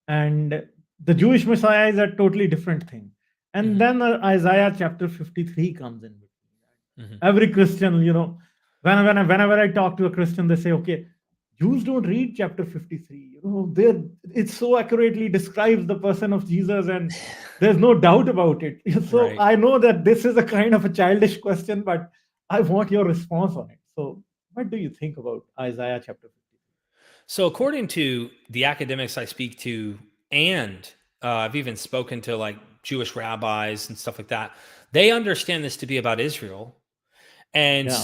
And the Jewish Messiah is a totally different thing. And then Isaiah chapter 53 comes in. Every Christian, whenever I talk to a Christian, they say, okay, Jews don't read chapter 53. There it so accurately describes the person of Jesus, and there's no doubt about it. So Right. I know that this is a kind of a childish question, but I want your response on it. So what do you think about Isaiah chapter 53? So, according to the academics I speak to, and I've even spoken to like Jewish rabbis and stuff like that, they understand this to be about Israel. And Yeah.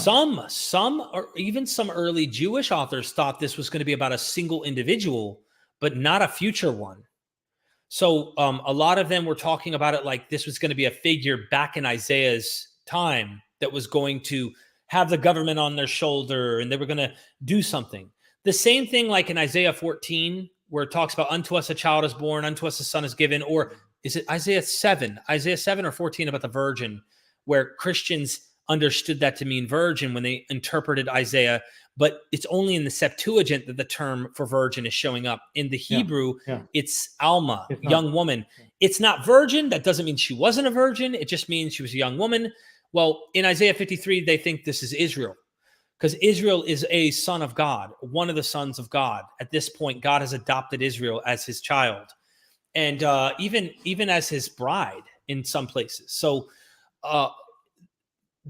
some, or even some early Jewish authors thought this was going to be about a single individual, but not a future one. So, a lot of them were talking about it like this was going to be a figure back in Isaiah's time that was going to have the government on their shoulder and they were going to do something. The same thing like in Isaiah 14, where it talks about unto us a child is born, unto us a son is given, or is it Isaiah 7? Isaiah 7 or 14 about the virgin, where Christians understood that to mean virgin when they interpreted Isaiah, but it's only in the Septuagint that the term for virgin is showing up. In the Hebrew, it's Alma, It's not. young woman. It's not virgin. That doesn't mean she wasn't a virgin. It just means she was a young woman. Well, in Isaiah 53, they think this is Israel, because Israel is a son of God, one of the sons of God. At this point, God has adopted Israel as his child, and even as his bride in some places. So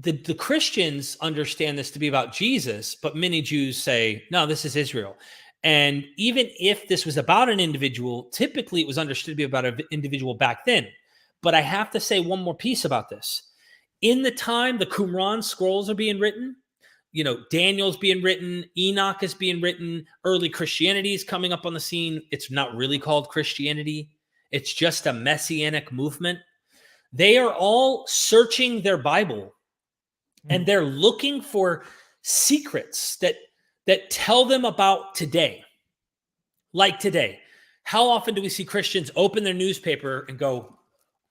the Christians understand this to be about Jesus, but many Jews say, no, this is Israel. And even if this was about an individual, typically it was understood to be about an individual back then. But I have to say one more piece about this. In the time the Qumran scrolls are being written, Daniel's being written, Enoch is being written, early Christianity is coming up on the scene. It's not really called Christianity. It's just a messianic movement. They are all searching their Bible, and they're looking for secrets that tell them about today. Like today, how often do we see Christians open their newspaper and go,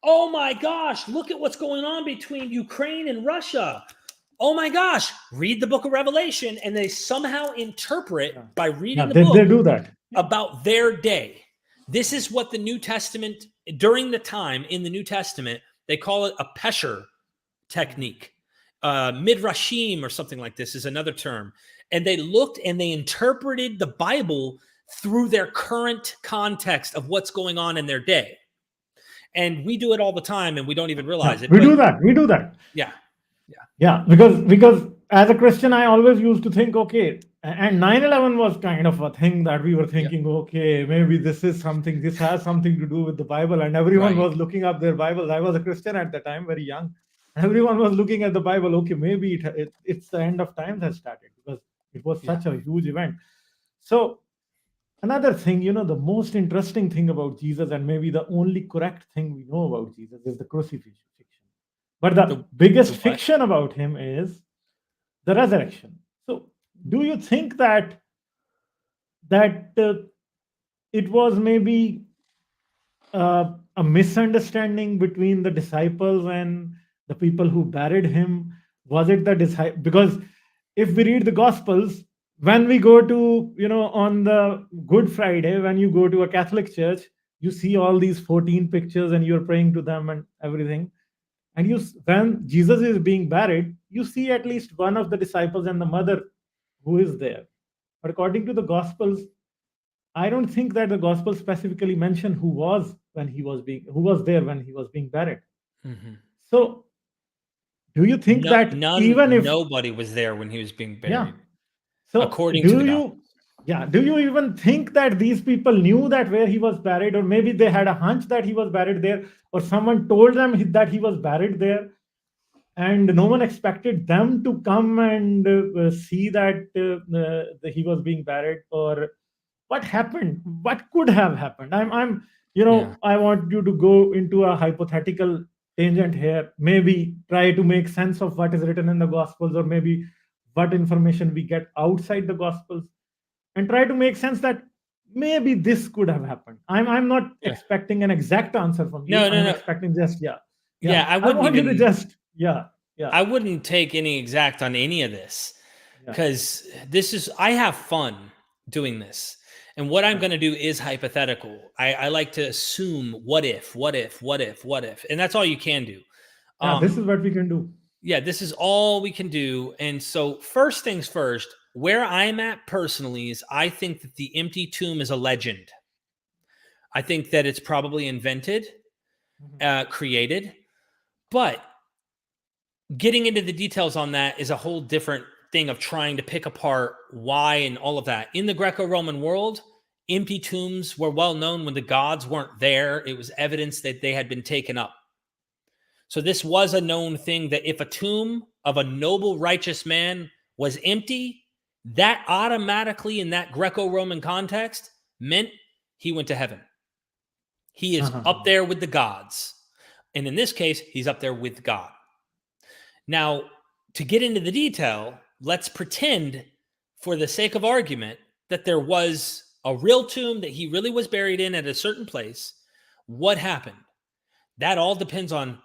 oh my gosh, look at what's going on between Ukraine and Russia. Oh my gosh, read the book of Revelation. And they somehow interpret by reading the book they do that. about their day. This is what the New Testament, during the time in the New Testament, they call it a Pesher technique. Midrashim or something like this is another term. And they looked and they interpreted the Bible through their current context of what's going on in their day. And we do it all the time and we don't even realize it. We do that. Yeah. Because as a Christian, I always used to think, okay, and 9/11 was kind of a thing that we were thinking, okay, maybe this has something to do with the Bible. And everyone was looking up their Bibles. I was a Christian at the time, very young. Everyone was looking at the Bible. Okay, maybe it's the end of times has started, because it was such a huge event. So another thing, the most interesting thing about Jesus, and maybe the only correct thing we know about Jesus, is the crucifixion. But the biggest fiction about him is the resurrection. So do you think that it was maybe a misunderstanding between the disciples and the people who buried him? Was it the disciple? Because if we read the Gospels, when we go to, on the Good Friday, when you go to a Catholic church, you see all these 14 pictures and you're praying to them and everything. And when Jesus is being buried, you see at least one of the disciples and the mother who is there. But according to the Gospels, I don't think that the Gospel specifically mention who was there when he was being buried. Mm-hmm. So, do you think that even if nobody was there when he was being buried? Yeah. So according to the Gospels. Do you even think that these people knew that where he was buried, or maybe they had a hunch that he was buried there, or someone told them that he was buried there, and no one expected them to come and see that he was being buried? Or what happened? What could have happened? I want you to go into a hypothetical tangent here. Maybe try to make sense of what is written in the Gospels, or maybe what information we get outside the Gospels, and try to make sense that maybe this could have happened. I'm not expecting an exact answer from you. No. Expecting just I wouldn't I wouldn't take any exact on any of this, because I have fun doing this. And what I'm going to do is hypothetical. I like to assume what if, and that's all you can do. This is what we can do. Yeah, this is all we can do. And so first things first, Where I'm at personally is I think that the empty tomb is a legend. I think that it's probably invented, created, but getting into the details on that is a whole different thing of trying to pick apart why and all of that. In the Greco-Roman world, empty tombs were well known when the gods weren't there. It was evidence that they had been taken up. So this was a known thing that if a tomb of a noble, righteous man was empty, that automatically in that Greco-Roman context meant he went to heaven. He is up there with the gods. And in this case, he's up there with God. Now, to get into the detail, let's pretend, for the sake of argument, that there was a real tomb that he really was buried in at a certain place. What happened? That all depends on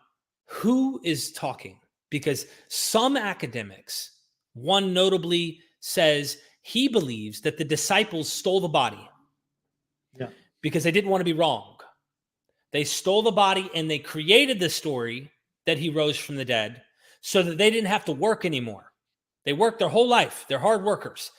who is talking, because some academics, one notably says he believes that the disciples stole the body because they didn't want to be wrong. They stole the body and they created the story that he rose from the dead so that they didn't have to work anymore. They worked their whole life. They're hard workers.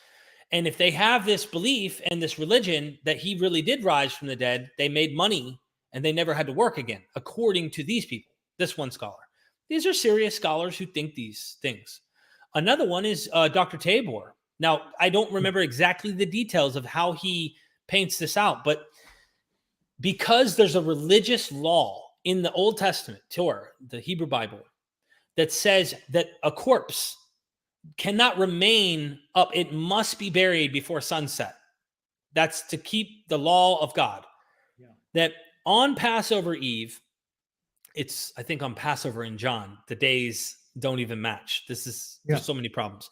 And if they have this belief and this religion that he really did rise from the dead, they made money and they never had to work again, according to these people, this one scholar. These are serious scholars who think these things. Another one is Dr. Tabor. Now, I don't remember exactly the details of how he paints this out, but because there's a religious law in the Old Testament, Torah, the Hebrew Bible, that says that a corpse cannot remain up. It must be buried before sunset. That's to keep the law of God. Yeah. That on Passover Eve, it's, I think on Passover in John, the days don't even match. There's so many problems.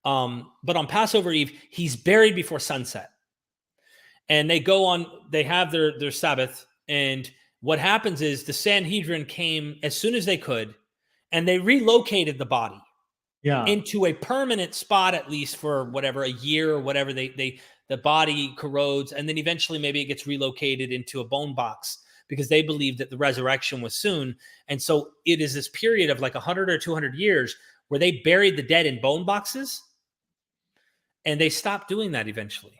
But on Passover Eve, he's buried before sunset. And they go on, they have their Sabbath. And what happens is the Sanhedrin came as soon as they could, and they relocated the body into a permanent spot, at least for whatever, a year or whatever. The body corrodes, and then eventually maybe it gets relocated into a bone box because they believed that the resurrection was soon. And so it is this period of like 100 or 200 years where they buried the dead in bone boxes, and they stopped doing that eventually.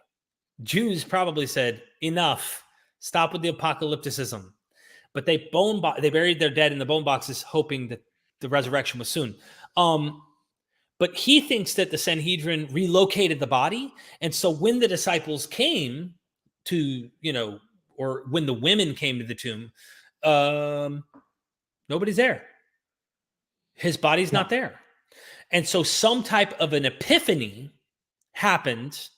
Jews probably said, enough, stop with the apocalypticism. But they buried their dead in the bone boxes, hoping that the resurrection was soon. But he thinks that the Sanhedrin relocated the body. And so when the disciples came to, or when the women came to the tomb, nobody's there. His body's not there. And so some type of an epiphany happened,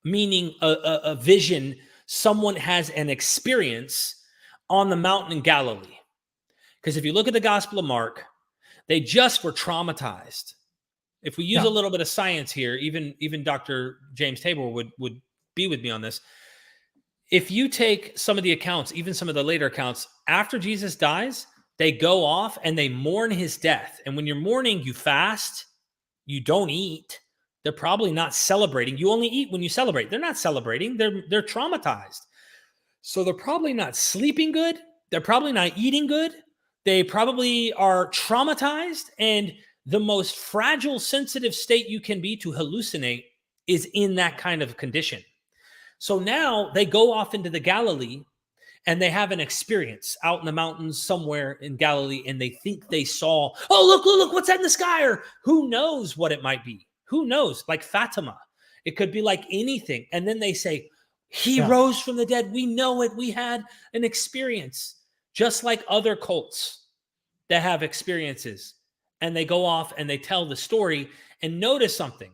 meaning a vision. Someone has an experience on the mountain in Galilee. Because if you look at the Gospel of Mark, they just were traumatized. If we use a little bit of science here, even Dr. James Tabor would be with me on this. If you take some of the accounts, even some of the later accounts, after Jesus dies, they go off and they mourn his death. And when you're mourning, you fast, you don't eat. They're probably not celebrating. You only eat when you celebrate. They're not celebrating. They're traumatized. So they're probably not sleeping good. They're probably not eating good. They probably are traumatized. And the most fragile, sensitive state you can be to hallucinate is in that kind of condition. So now they go off into the Galilee and they have an experience out in the mountains somewhere in Galilee, and they think they saw, oh, look, what's that in the sky? Or who knows what it might be? Who knows? Like Fatima. It could be like anything. And then they say, he rose from the dead. We know it. We had an experience, just like other cults that have experiences. And they go off and they tell the story. And notice something.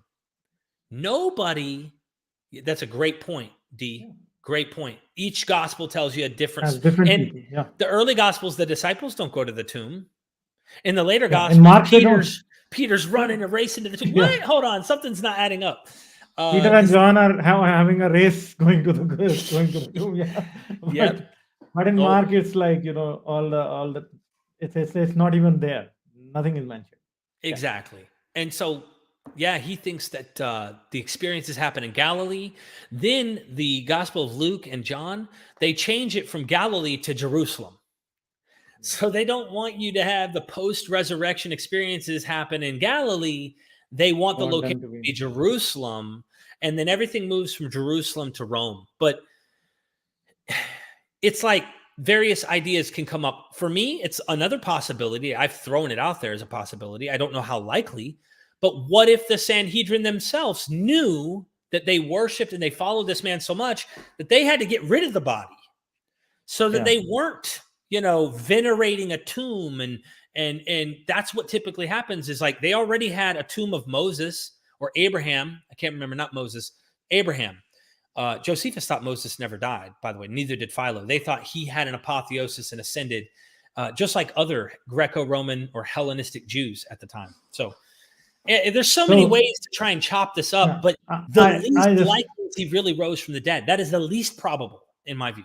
Nobody, that's a great point, D. Great point. Each gospel tells you a different and people, the early gospels, the disciples don't go to the tomb. In the later gospels, Peter's running a race into the tomb. Wait, hold on, something's not adding up. Peter and John are having a race going to the tomb. But in Mark, it's like all the it's not even there. Nothing is mentioned. Exactly, and so. Yeah, he thinks that the experiences happen in Galilee. Then the Gospel of Luke and John, they change it from Galilee to Jerusalem. So they don't want you to have the post-resurrection experiences happen in Galilee. They want the Want them location to to be Jerusalem, and then everything moves from Jerusalem to Rome. But it's like various ideas can come up. For me, it's another possibility. I've thrown it out there as a possibility. I don't know how likely, but what if the Sanhedrin themselves knew that they worshiped and they followed this man so much that they had to get rid of the body so that they weren't, venerating a tomb, and that's what typically happens is like they already had a tomb of Moses or Abraham. I can't remember, not Moses, Abraham. Josephus thought Moses never died, by the way. Neither did Philo. They thought he had an apotheosis and ascended, just like other Greco-Roman or Hellenistic Jews at the time. So there's so many ways to try and chop this up, but the least likely is he really rose from the dead. That is the least probable, in my view.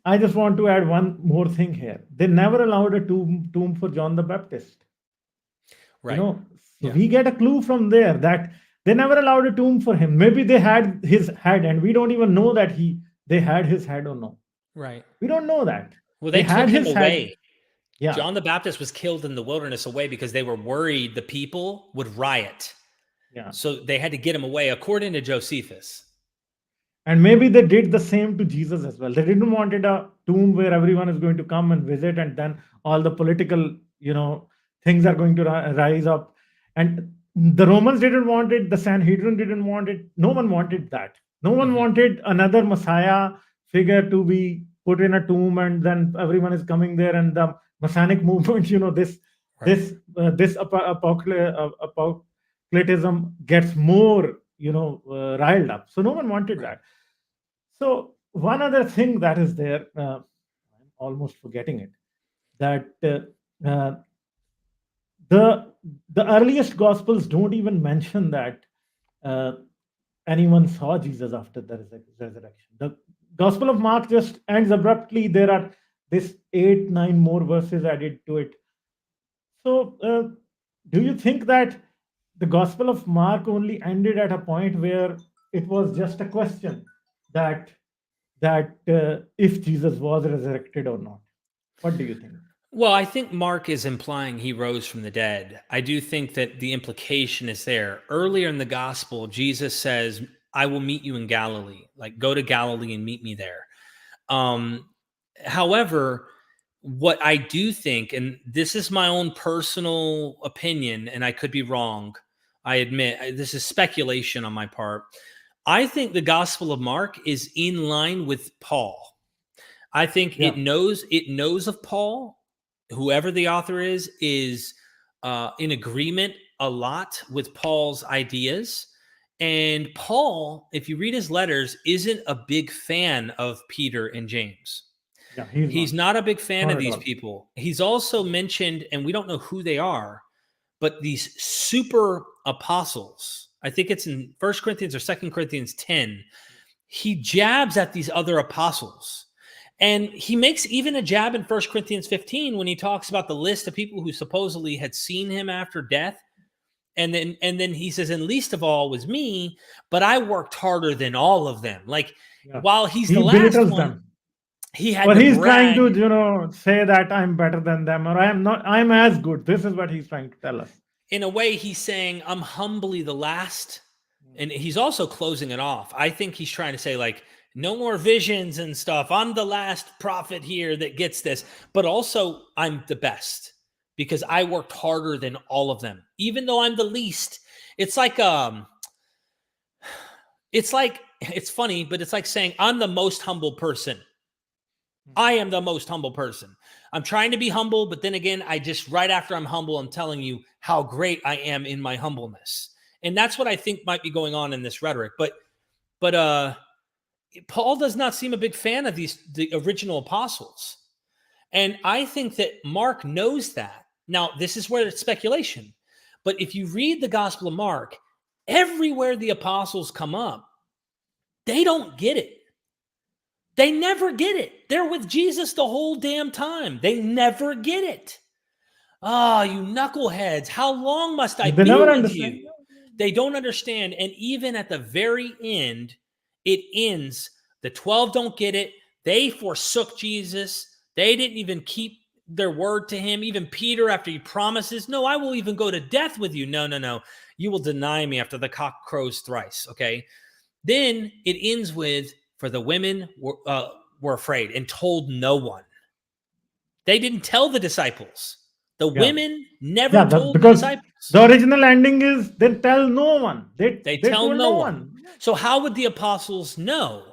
I just want to add one more thing here. They never allowed a tomb for John the Baptist. Right. So we get a clue from there that they never allowed a tomb for him. Maybe they had his head, and we don't even know that they had his head or no. Right. We don't know that. Well, they took him away. Head. Yeah. John the Baptist was killed in the wilderness away because they were worried the people would riot. Yeah. So they had to get him away, according to Josephus. And maybe they did the same to Jesus as well. They didn't want a tomb where everyone is going to come and visit, and then all the political, things are going to rise up. And the Romans didn't want it. The Sanhedrin didn't want it. No one wanted that. No one wanted another Messiah figure to be put in a tomb, and then everyone is coming there, and the Messianic movement, this apocalypticism gets more, riled up. So no one wanted that. So one other thing that is there, I'm almost forgetting it, that the earliest Gospels don't even mention that anyone saw Jesus after the resurrection. The Gospel of Mark just ends abruptly. There are this 8-9 more verses added to it. So do you think that the Gospel of Mark only ended at a point where it was just a question that if Jesus was resurrected or not? What do you think? Well, I think Mark is implying he rose from the dead. I do think that the implication is there. Earlier in the gospel, Jesus says, I will meet you in Galilee. Like, go to Galilee and meet me there. However, what I do think, and this is my own personal opinion, and I could be wrong, I admit, this is speculation on my part. I think the Gospel of Mark is in line with Paul. I think it knows of Paul. Whoever the author is in agreement a lot with Paul's ideas. And Paul, if you read his letters, isn't a big fan of Peter and James. Yeah, he's not a big fan of these people. He's also mentioned, and we don't know who they are, but these super apostles. I think it's in 1 Corinthians or 2 Corinthians 10. He jabs at these other apostles. And he makes even a jab in 1 Corinthians 15 when he talks about the list of people who supposedly had seen him after death. And then he says, and least of all was me, but I worked harder than all of them. Like, while he's the last one, he had but he's trying to, say that I'm better than them, or I'm as good. This is what he's trying to tell us. In a way, he's saying, I'm humbly the last. And he's also closing it off. I think he's trying to say, like, no more visions and stuff. I'm the last prophet here that gets this. But also, I'm the best because I worked harder than all of them, even though I'm the least. It's funny, but it's like saying I'm the most humble person. I am the most humble person. I'm trying to be humble, but then again, right after I'm humble, I'm telling you how great I am in my humbleness. And that's what I think might be going on in this rhetoric. But Paul does not seem a big fan of the original apostles. And I think that Mark knows that. Now, this is where it's speculation. But if you read the Gospel of Mark, everywhere the apostles come up, they don't get it. They never get it. They're with Jesus the whole damn time. They never get it. Oh, you knuckleheads. How long must I be with you? They don't understand. And even at the very end, it ends. The 12 don't get it. They forsook Jesus. They didn't even keep their word to him. Even Peter, after he promises, no, I will even go to death with you. No. You will deny me after the cock crows thrice. Okay. Then it ends with, for the women were afraid and told no one. They didn't tell the disciples. The women never told the because disciples. the original ending is they tell no one. They tell told no one. So how would the apostles know?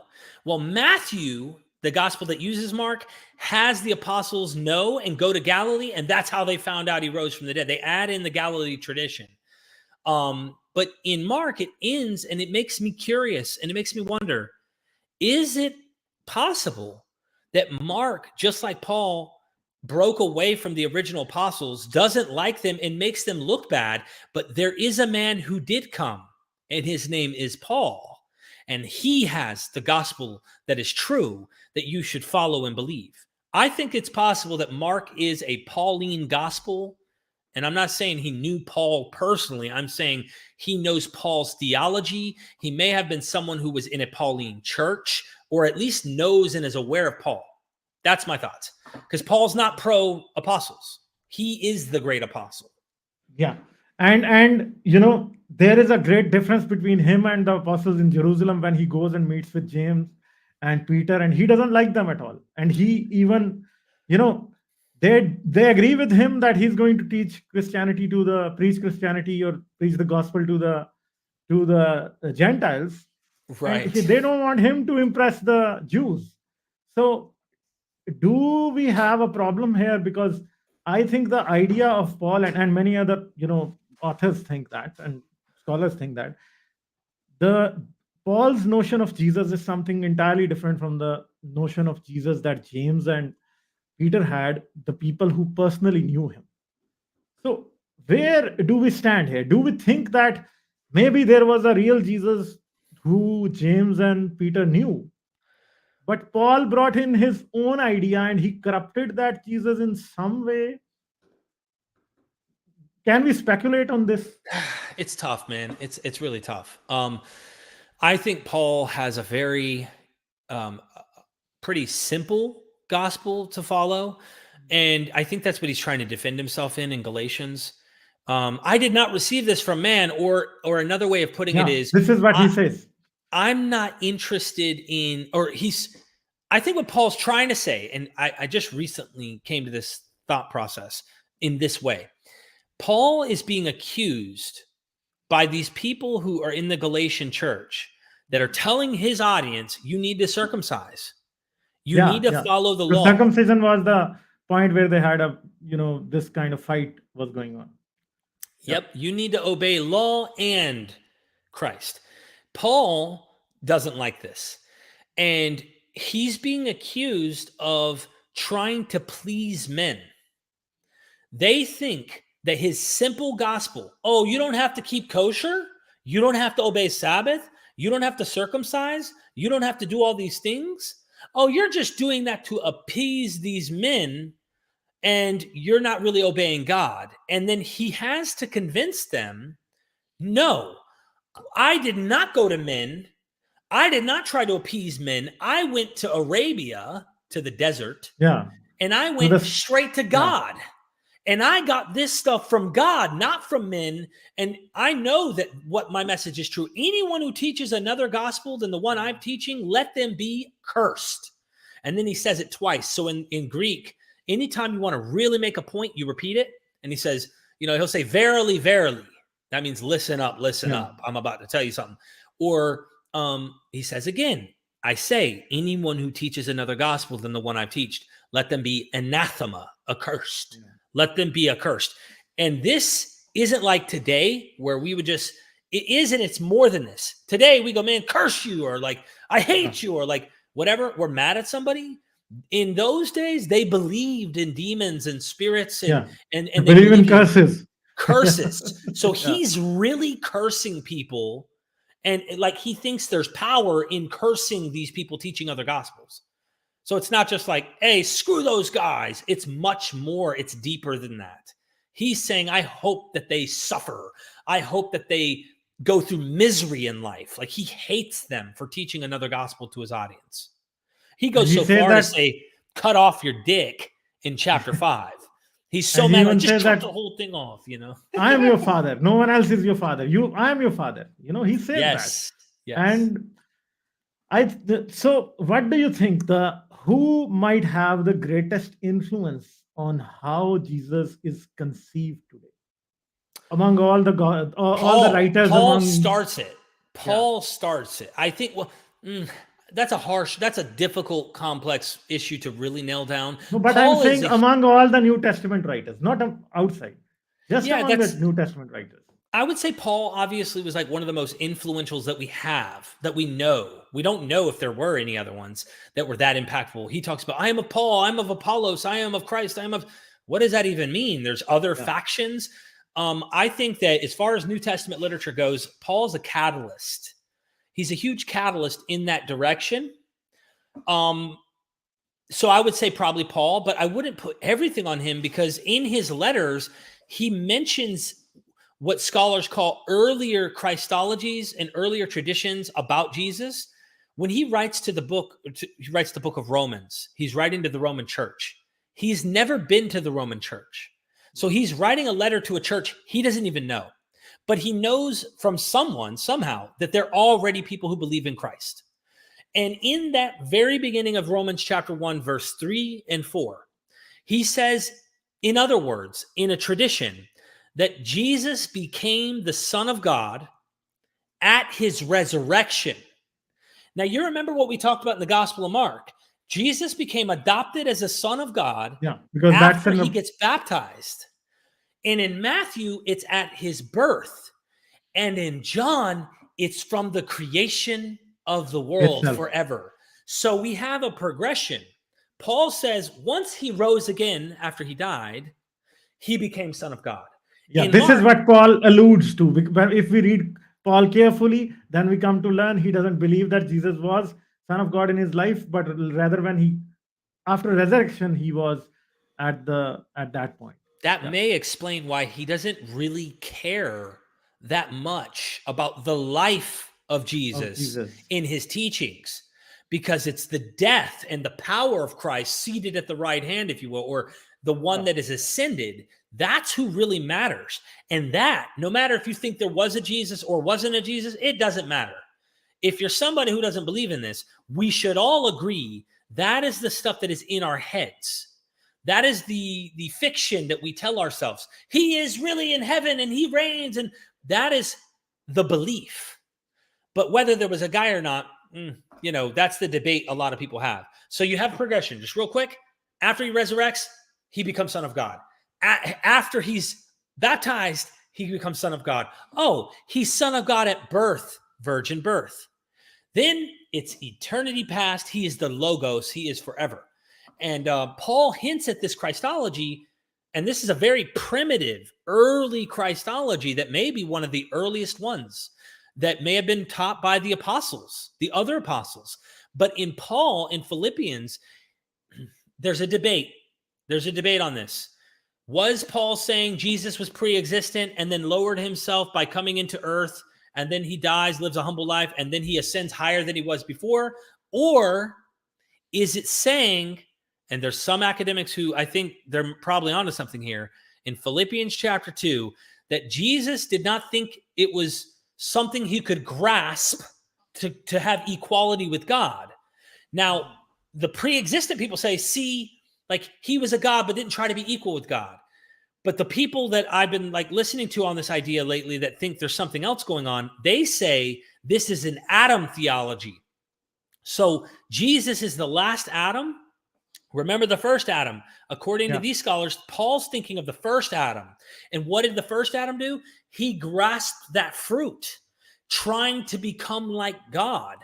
Well, Matthew, the gospel that uses Mark, has the apostles know and go to Galilee, and that's how they found out he rose from the dead. They add in the Galilee tradition. But in Mark, it ends, and it makes me curious, and it makes me wonder, is it possible that Mark, just like Paul, broke away from the original apostles, doesn't like them, and makes them look bad, but there is a man who did come, and his name is Paul, and he has the gospel that is true that you should follow and believe? I think it's possible that Mark is a Pauline gospel, and I'm not saying he knew Paul personally. I'm saying he knows Paul's theology. He may have been someone who was in a Pauline church, or at least knows and is aware of Paul. That's my thoughts. Because Paul's not pro-apostles. He is the great apostle. Yeah. And you know, there is a great difference between him and the apostles in Jerusalem when he goes and meets with James and Peter, and he doesn't like them at all. And he even, you know, they agree with him that he's going to preach Christianity or preach the gospel to the Gentiles. Right. And they don't want him to impress the Jews. So do we have a problem here? Because I think the idea of Paul and many other, you know, authors think that, and scholars think that Paul's notion of Jesus is something entirely different from the notion of Jesus that James and Peter had, the people who personally knew him. So where do we stand here? Do we think that maybe there was a real Jesus who James and Peter knew, but Paul brought in his own idea and he corrupted that Jesus in some way? Can we speculate on this? It's tough, man. It's really tough. I think Paul has a very pretty simple gospel to follow, and I think that's what he's trying to defend himself in Galatians. I did not receive this from man, or another way of putting it is, this is what he says. I'm not interested in, I think what Paul's trying to say, and I just recently came to this thought process in this way. Paul is being accused by these people who are in the Galatian church that are telling his audience, you need to circumcise. You need to follow the law. Circumcision was the point where they had this kind of fight was going on. Yep. You need to obey law and Christ. Paul doesn't like this. And he's being accused of trying to please men. They think that his simple gospel, oh, you don't have to keep kosher. You don't have to obey Sabbath. You don't have to circumcise. You don't have to do all these things. Oh, you're just doing that to appease these men, and you're not really obeying God. And then he has to convince them, no, I did not go to men. I did not try to appease men. I went to Arabia, to the desert, and I went straight to God. And I got this stuff from God, not from men. And I know that what my message is true. Anyone who teaches another gospel than the one I'm teaching, let them be cursed. And then he says it twice. So in Greek, anytime you want to really make a point, you repeat it. And he says, he'll say, verily, verily. That means listen up, listen up. I'm about to tell you something. Or he says again, I say, anyone who teaches another gospel than the one I've taught, let them be anathema, accursed. Let them be accursed. And this isn't like today where we would it is, and it's more than this. Today we go, man, curse you, or like, I hate you, or like whatever. We're mad at somebody. In those days, they believed in demons and spirits and they believe in curses. Curses. So he's really cursing people. And like, he thinks there's power in cursing these people teaching other gospels. So it's not just like, hey, screw those guys. It's much more. It's deeper than that. He's saying, I hope that they suffer. I hope that they go through misery in life. Like, he hates them for teaching another gospel to his audience. He goes so far to say, cut off your dick in chapter 5. He's so And he mad, even like, just says cut that the whole thing off, you know? I am your father. No one else is your father. I am your father. He says that. Yes. Yes. And so what do you think who might have the greatest influence on how Jesus is conceived today among all the all the writers Paul among starts it. Paul starts it. I think, well, that's a difficult, complex issue to really nail down. no, but I'm Paul is saying among all the New Testament writers, not outside, just among the New Testament writers. I would say Paul obviously was like one of the most influentials that we have, that we know. We don't know if there were any other ones that were that impactful. He talks about, I am of Paul, I am of Apollos, I am of Christ, I am of, what does that even mean? There's other factions. I think that as far as New Testament literature goes, Paul's a catalyst. He's a huge catalyst in that direction. So I would say probably Paul, but I wouldn't put everything on him, because in his letters, he mentions what scholars call earlier Christologies and earlier traditions about Jesus. When he writes the book of Romans, he's writing to the Roman church. He's never been to the Roman church. So he's writing a letter to a church he doesn't even know, but he knows from someone somehow that they're already people who believe in Christ. And in that very beginning of Romans chapter 1, verse 3 and 4, he says, in other words, in a tradition, that Jesus became the Son of God at his resurrection. Now, you remember what we talked about in the Gospel of Mark. Jesus became adopted as a Son of God because after he gets baptized. And in Matthew, it's at his birth. And in John, it's from the creation of the world forever. So we have a progression. Paul says once he rose again after he died, he became Son of God. Yeah, this is what Paul alludes to. If we read Paul carefully, then we come to learn he doesn't believe that Jesus was Son of God in his life, but rather after resurrection, he was at that point. That may explain why he doesn't really care that much about the life of Jesus in his teachings, because it's the death and the power of Christ seated at the right hand, if you will, or the one that is ascended. That's who really matters. And that, no matter if you think there was a Jesus or wasn't a Jesus, it doesn't matter. If you're somebody who doesn't believe in this, we should all agree that is the stuff that is in our heads. That is the fiction that we tell ourselves. He is really in heaven and he reigns, and that is the belief. But whether there was a guy or not, that's the debate a lot of people have. So you have progression. Just real quick, after he resurrects, he becomes Son of God. After he's baptized, he becomes Son of God. Oh, he's Son of God at birth, virgin birth. Then it's eternity past. He is the Logos. He is forever. And Paul hints at this Christology, and this is a very primitive, early Christology that may be one of the earliest ones that may have been taught by the apostles, the other apostles. But in Paul, in Philippians, there's a debate. There's a debate on this. Was Paul saying Jesus was pre-existent and then lowered himself by coming into earth, and then he dies, lives a humble life, and then he ascends higher than he was before? Or is it saying, and there's some academics who I think they're probably onto something here, in Philippians chapter 2, that Jesus did not think it was something he could grasp to have equality with God. Now, the pre-existent people say, see, like he was a God, but didn't try to be equal with God. But the people that I've been listening to on this idea lately that think there's something else going on, they say this is an Adam theology. So Jesus is the last Adam. Remember the first Adam. According to these scholars, Paul's thinking of the first Adam. And what did the first Adam do? He grasped that fruit, trying to become like God.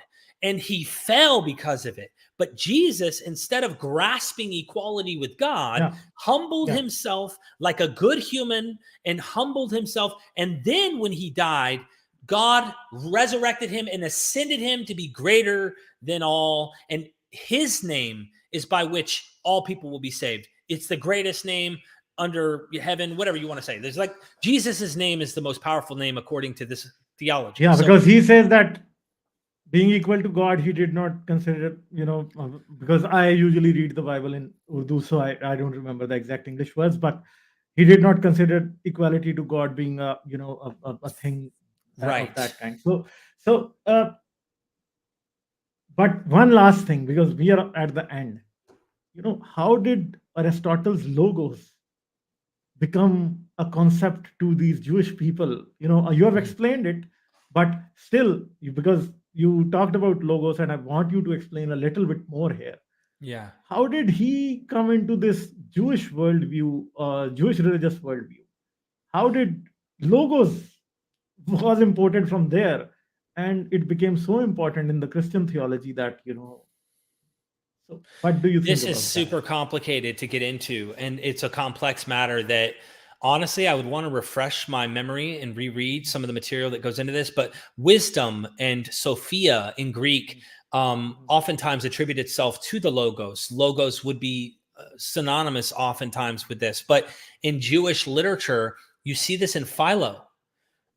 And he fell because of it. But Jesus, instead of grasping equality with God, humbled himself like a good human and humbled himself. And then when he died, God resurrected him and ascended him to be greater than all. And his name is by which all people will be saved. It's the greatest name under heaven, whatever you want to say. There's Jesus's name is the most powerful name according to this theology. Yeah, because he says that being equal to God, he did not consider, because I usually read the Bible in Urdu, so I don't remember the exact English words, but he did not consider equality to God being a thing of Right. that kind. So, but one last thing, because we are at the end, how did Aristotle's logos become a concept to these Jewish people? You have Mhm. explained it, but still, because you talked about logos, and I want you to explain a little bit more here. Yeah. How did he come into this Jewish worldview, Jewish religious worldview? How did logos was important from there, and it became so important in the Christian theology that So, what do you think This is about that? super complicated to get into, and it's a complex matter that honestly I would want to refresh my memory and reread some of the material that goes into this. But wisdom and Sophia in Greek oftentimes attribute itself to the logos. Logos would be synonymous oftentimes with this, but in Jewish literature, you see this in Philo.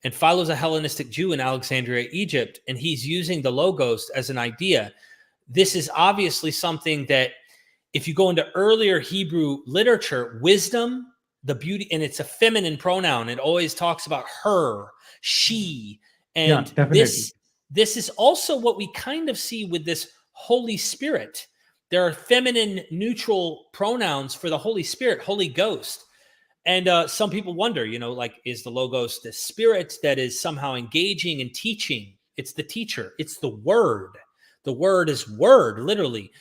And Philo's a Hellenistic Jew in Alexandria, Egypt, and he's using the logos as an idea. This is obviously something that if you go into earlier Hebrew literature, wisdom, the beauty, and it's a feminine pronoun. It always talks about her, she, Yeah, and definitely. this is also what we kind of see with this Holy Spirit. There are feminine neutral pronouns for the Holy Spirit, Holy Ghost. And some people wonder, like, is the Logos the spirit that is somehow engaging and teaching? It's the teacher. It's the word. The word is word, literally.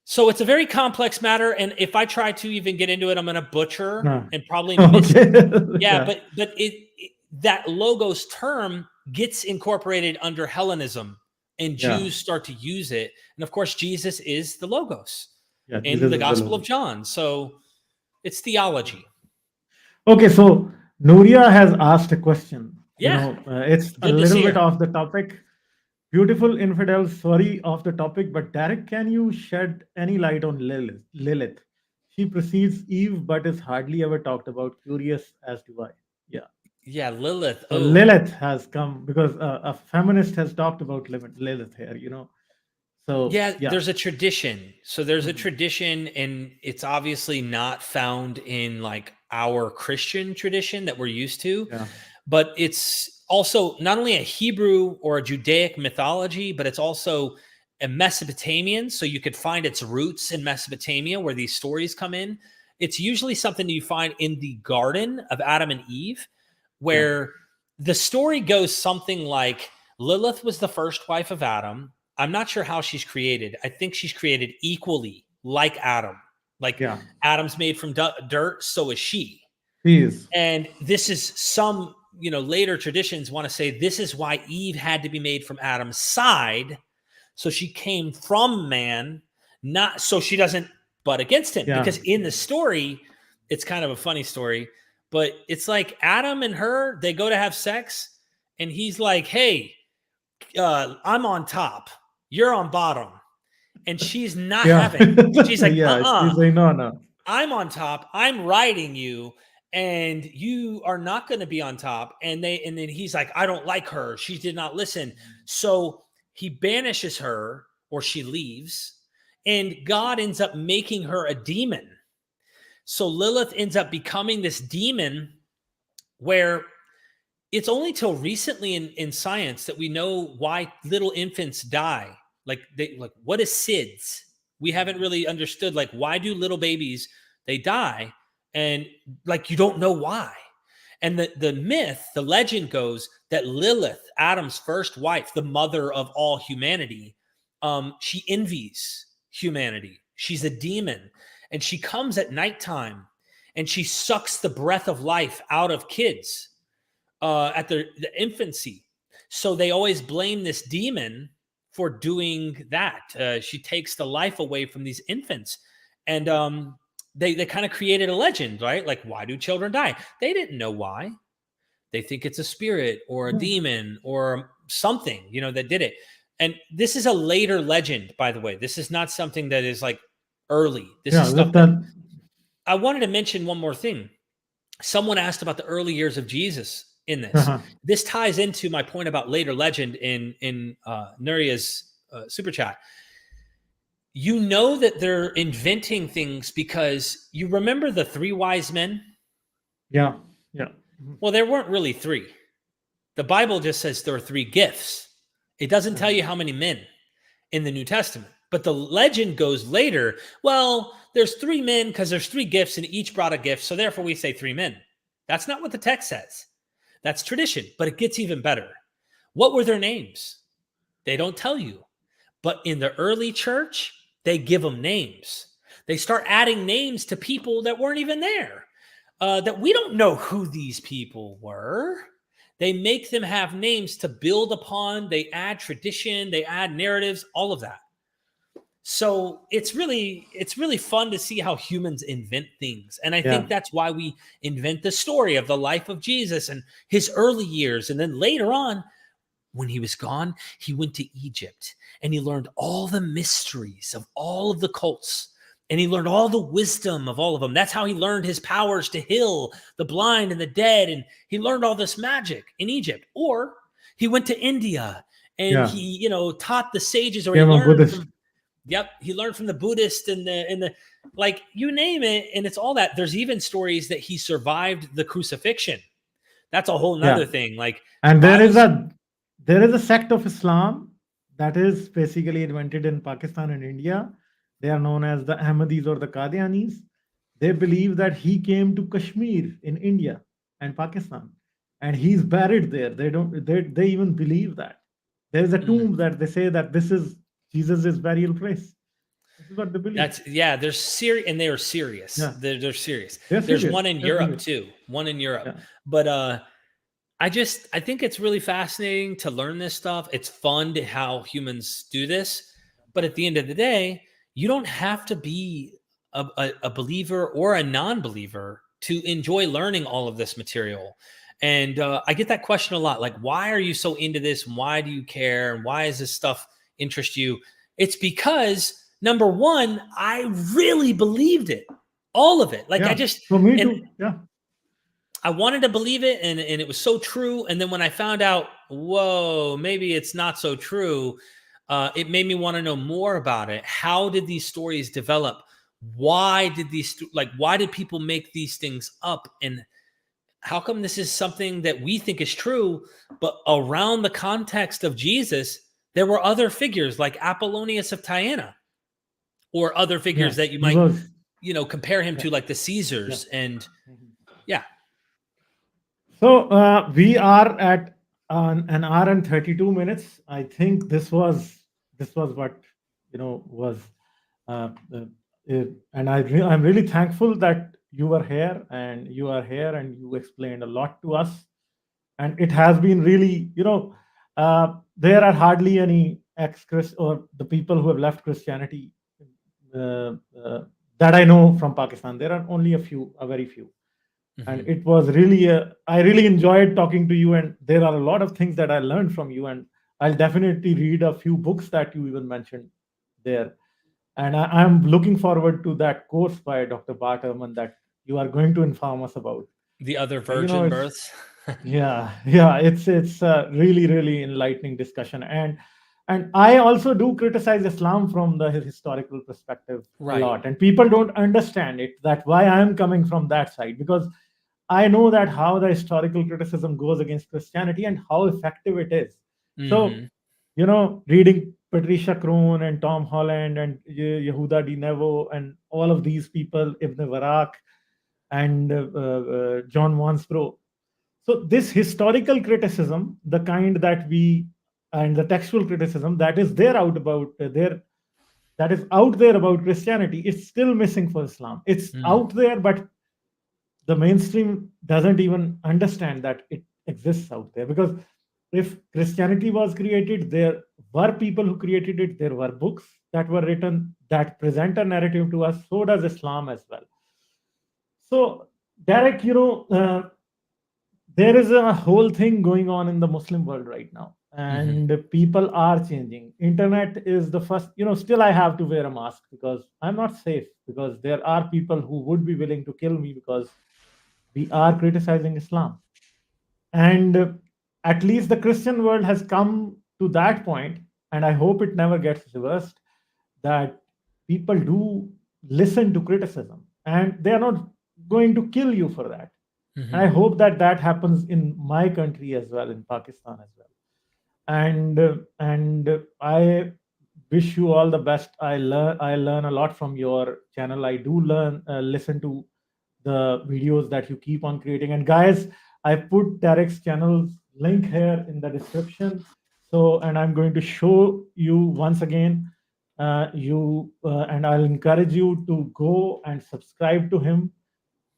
So it's a very complex matter, and if I try to even get into it, I'm going to butcher No. and probably miss. Okay. Yeah, Yeah. but that logos term gets incorporated under Hellenism, and Yeah. Jews start to use it, and of course, Jesus is the logos Yeah. in Jesus the is the Gospel of Lord. John. So it's theology. Okay, so Nuria has asked a question. Yeah, It's a good to little see bit her. off the topic. Beautiful infidels, sorry, off the topic, but Derek, can you shed any light on Lilith? Lilith. She precedes Eve, but is hardly ever talked about. Curious as to why. Yeah. Yeah, Lilith. So Oh, Lilith has come because a feminist has talked about Lilith here. So yeah, yeah. there's a tradition. So there's a Mhm. tradition, and it's obviously not found in like our Christian tradition that we're used to, Yeah. but it's also not only a Hebrew or a Judaic mythology, but it's also a Mesopotamian. So you could find its roots in Mesopotamia where these stories come in. It's usually something you find in the Garden of Adam and Eve, Yeah. where the story goes something like Lilith was the first wife of Adam. I'm not sure how she's created. I think she's created equally like Adam. Like Yeah. Adam's made from dirt, so is she. He is. And this is some, later traditions want to say this is why Eve had to be made from Adam's side. So she came from man, not so she doesn't butt against him. Yeah. Because in the story, it's kind of a funny story, but it's like Adam and her, they go to have sex, and he's like, hey, I'm on top, you're on bottom. And she's not Yeah. having. She's like, Yeah. She's like, no, no. I'm on top. I'm riding you, and you are not going to be on top. And then he's like, I don't like her. She did not listen. So he banishes her, or she leaves, and God ends up making her a demon. So Lilith ends up becoming this demon where it's only till recently in science that we know why little infants die. Like what is SIDS? We haven't really understood like why do little babies they die, and like you don't know why. And the myth, the legend goes that Lilith, Adam's first wife, the mother of all humanity, she envies humanity. She's a demon, and she comes at nighttime, and she sucks the breath of life out of kids at the infancy. So they always blame this demon for doing that. She takes the life away from these infants, and they kind of created a legend, right? Like, why do children die? They didn't know why. They think it's a spirit or a Yeah. demon or something, that did it. And this is a later legend, by the way. This is not something that is like early. This Yeah. is stuff that I wanted to mention one more thing. Someone asked about the early years of Jesus. in this. Uh-huh. This ties into my point about later legend in Nuria's super chat. You know that they're inventing things because you remember the three wise men? Yeah. Yeah. Well, there weren't really three. The Bible just says there are three gifts. It doesn't tell you how many men in the New Testament. But the legend goes later, well, there's three men because there's three gifts and each brought a gift. So therefore we say three men. That's not what the text says. That's tradition, but it gets even better. What were their names? They don't tell you. But in the early church, they give them names. They start adding names to people that weren't even there, that we don't know who these people were. They make them have names to build upon. They add tradition. They add narratives, all of that. So it's really fun to see how humans invent things. And I think that's why we invent the story of the life of Jesus and his early years. And then later on, when he was gone, he went to Egypt and he learned all the mysteries of all of the cults. And he learned all the wisdom of all of them. That's how he learned his powers to heal the blind and the dead. And he learned all this magic in Egypt. Or he went to India and he, taught the sages, or he learned from, he learned from the Buddhist and the like, you name it. And it's all that. There's even stories that he survived the crucifixion. That's a whole nother thing. Like, and there is a sect of Islam that is basically invented in Pakistan and India. They are known as the Ahmadis or the Qadianis. They believe that he came to Kashmir in India and Pakistan, and he's buried there. They even believe that there is a tomb that they say that this is Jesus' burial place. This is what they believe. They're serious, and they are serious. Yeah. They're serious. There's serious. One in Europe too. One in Europe, but I think it's really fascinating to learn this stuff. It's fun to how humans do this, but at the end of the day, you don't have to be a believer or a non-believer to enjoy learning all of this material. And I get that question a lot. Like, why are you so into this? Why do you care? And why does this stuff interest you? It's because, number one, I really believed it. All of it. Like, For me too. I wanted to believe it, and it was so true. And then when I found out, whoa, maybe it's not so true, it made me want to know more about it. How did these stories develop? Why did people make these things up? And how come this is something that we think is true, but around the context of Jesus, there were other figures like Apollonius of Tyana, or other figures that you might, compare him to, like the Caesars. And So we are at an hour and 32 minutes. I think this was what was, and I'm really thankful that you were here, and you are here, and you explained a lot to us. And it has been really, there are hardly any ex-Christ or the people who have left Christianity that I know from Pakistan. There are only a very few. And it was really, I really enjoyed talking to you, and there are a lot of things that I learned from you, and I'll definitely read a few books that you even mentioned there. And I'm looking forward to that course by Dr. Barterman that you are going to inform us about. The other virgin births. It's a really, really enlightening discussion. And I also do criticize Islam from the historical perspective a lot. And people don't understand it, that why I'm coming from that side, because I know that how the historical criticism goes against Christianity and how effective it is. So, reading Patricia Crone and Tom Holland and Yehuda Di Nevo and all of these people, Ibn Barak and John Wansbrough. So this historical criticism, the kind that and the textual criticism that is there out there about Christianity, it's still missing for Islam. It's out there, but the mainstream doesn't even understand that it exists out there. Because if Christianity was created, there were people who created it. There were books that were written that present a narrative to us. So does Islam as well. So, Derek, there is a whole thing going on in the Muslim world right now, and people are changing. Internet is the first, still I have to wear a mask because I'm not safe, because there are people who would be willing to kill me because we are criticizing Islam. And at least the Christian world has come to that point, and I hope it never gets reversed, that people do listen to criticism and they are not going to kill you for that. And I hope that that happens in my country as well, in Pakistan as well. And I wish you all the best. I learn a lot from your channel. I do learn listen to the videos that you keep on creating. And guys, I put Derek's channel's link here in the description. So, and I'm going to show you once again. And I'll encourage you to go and subscribe to him,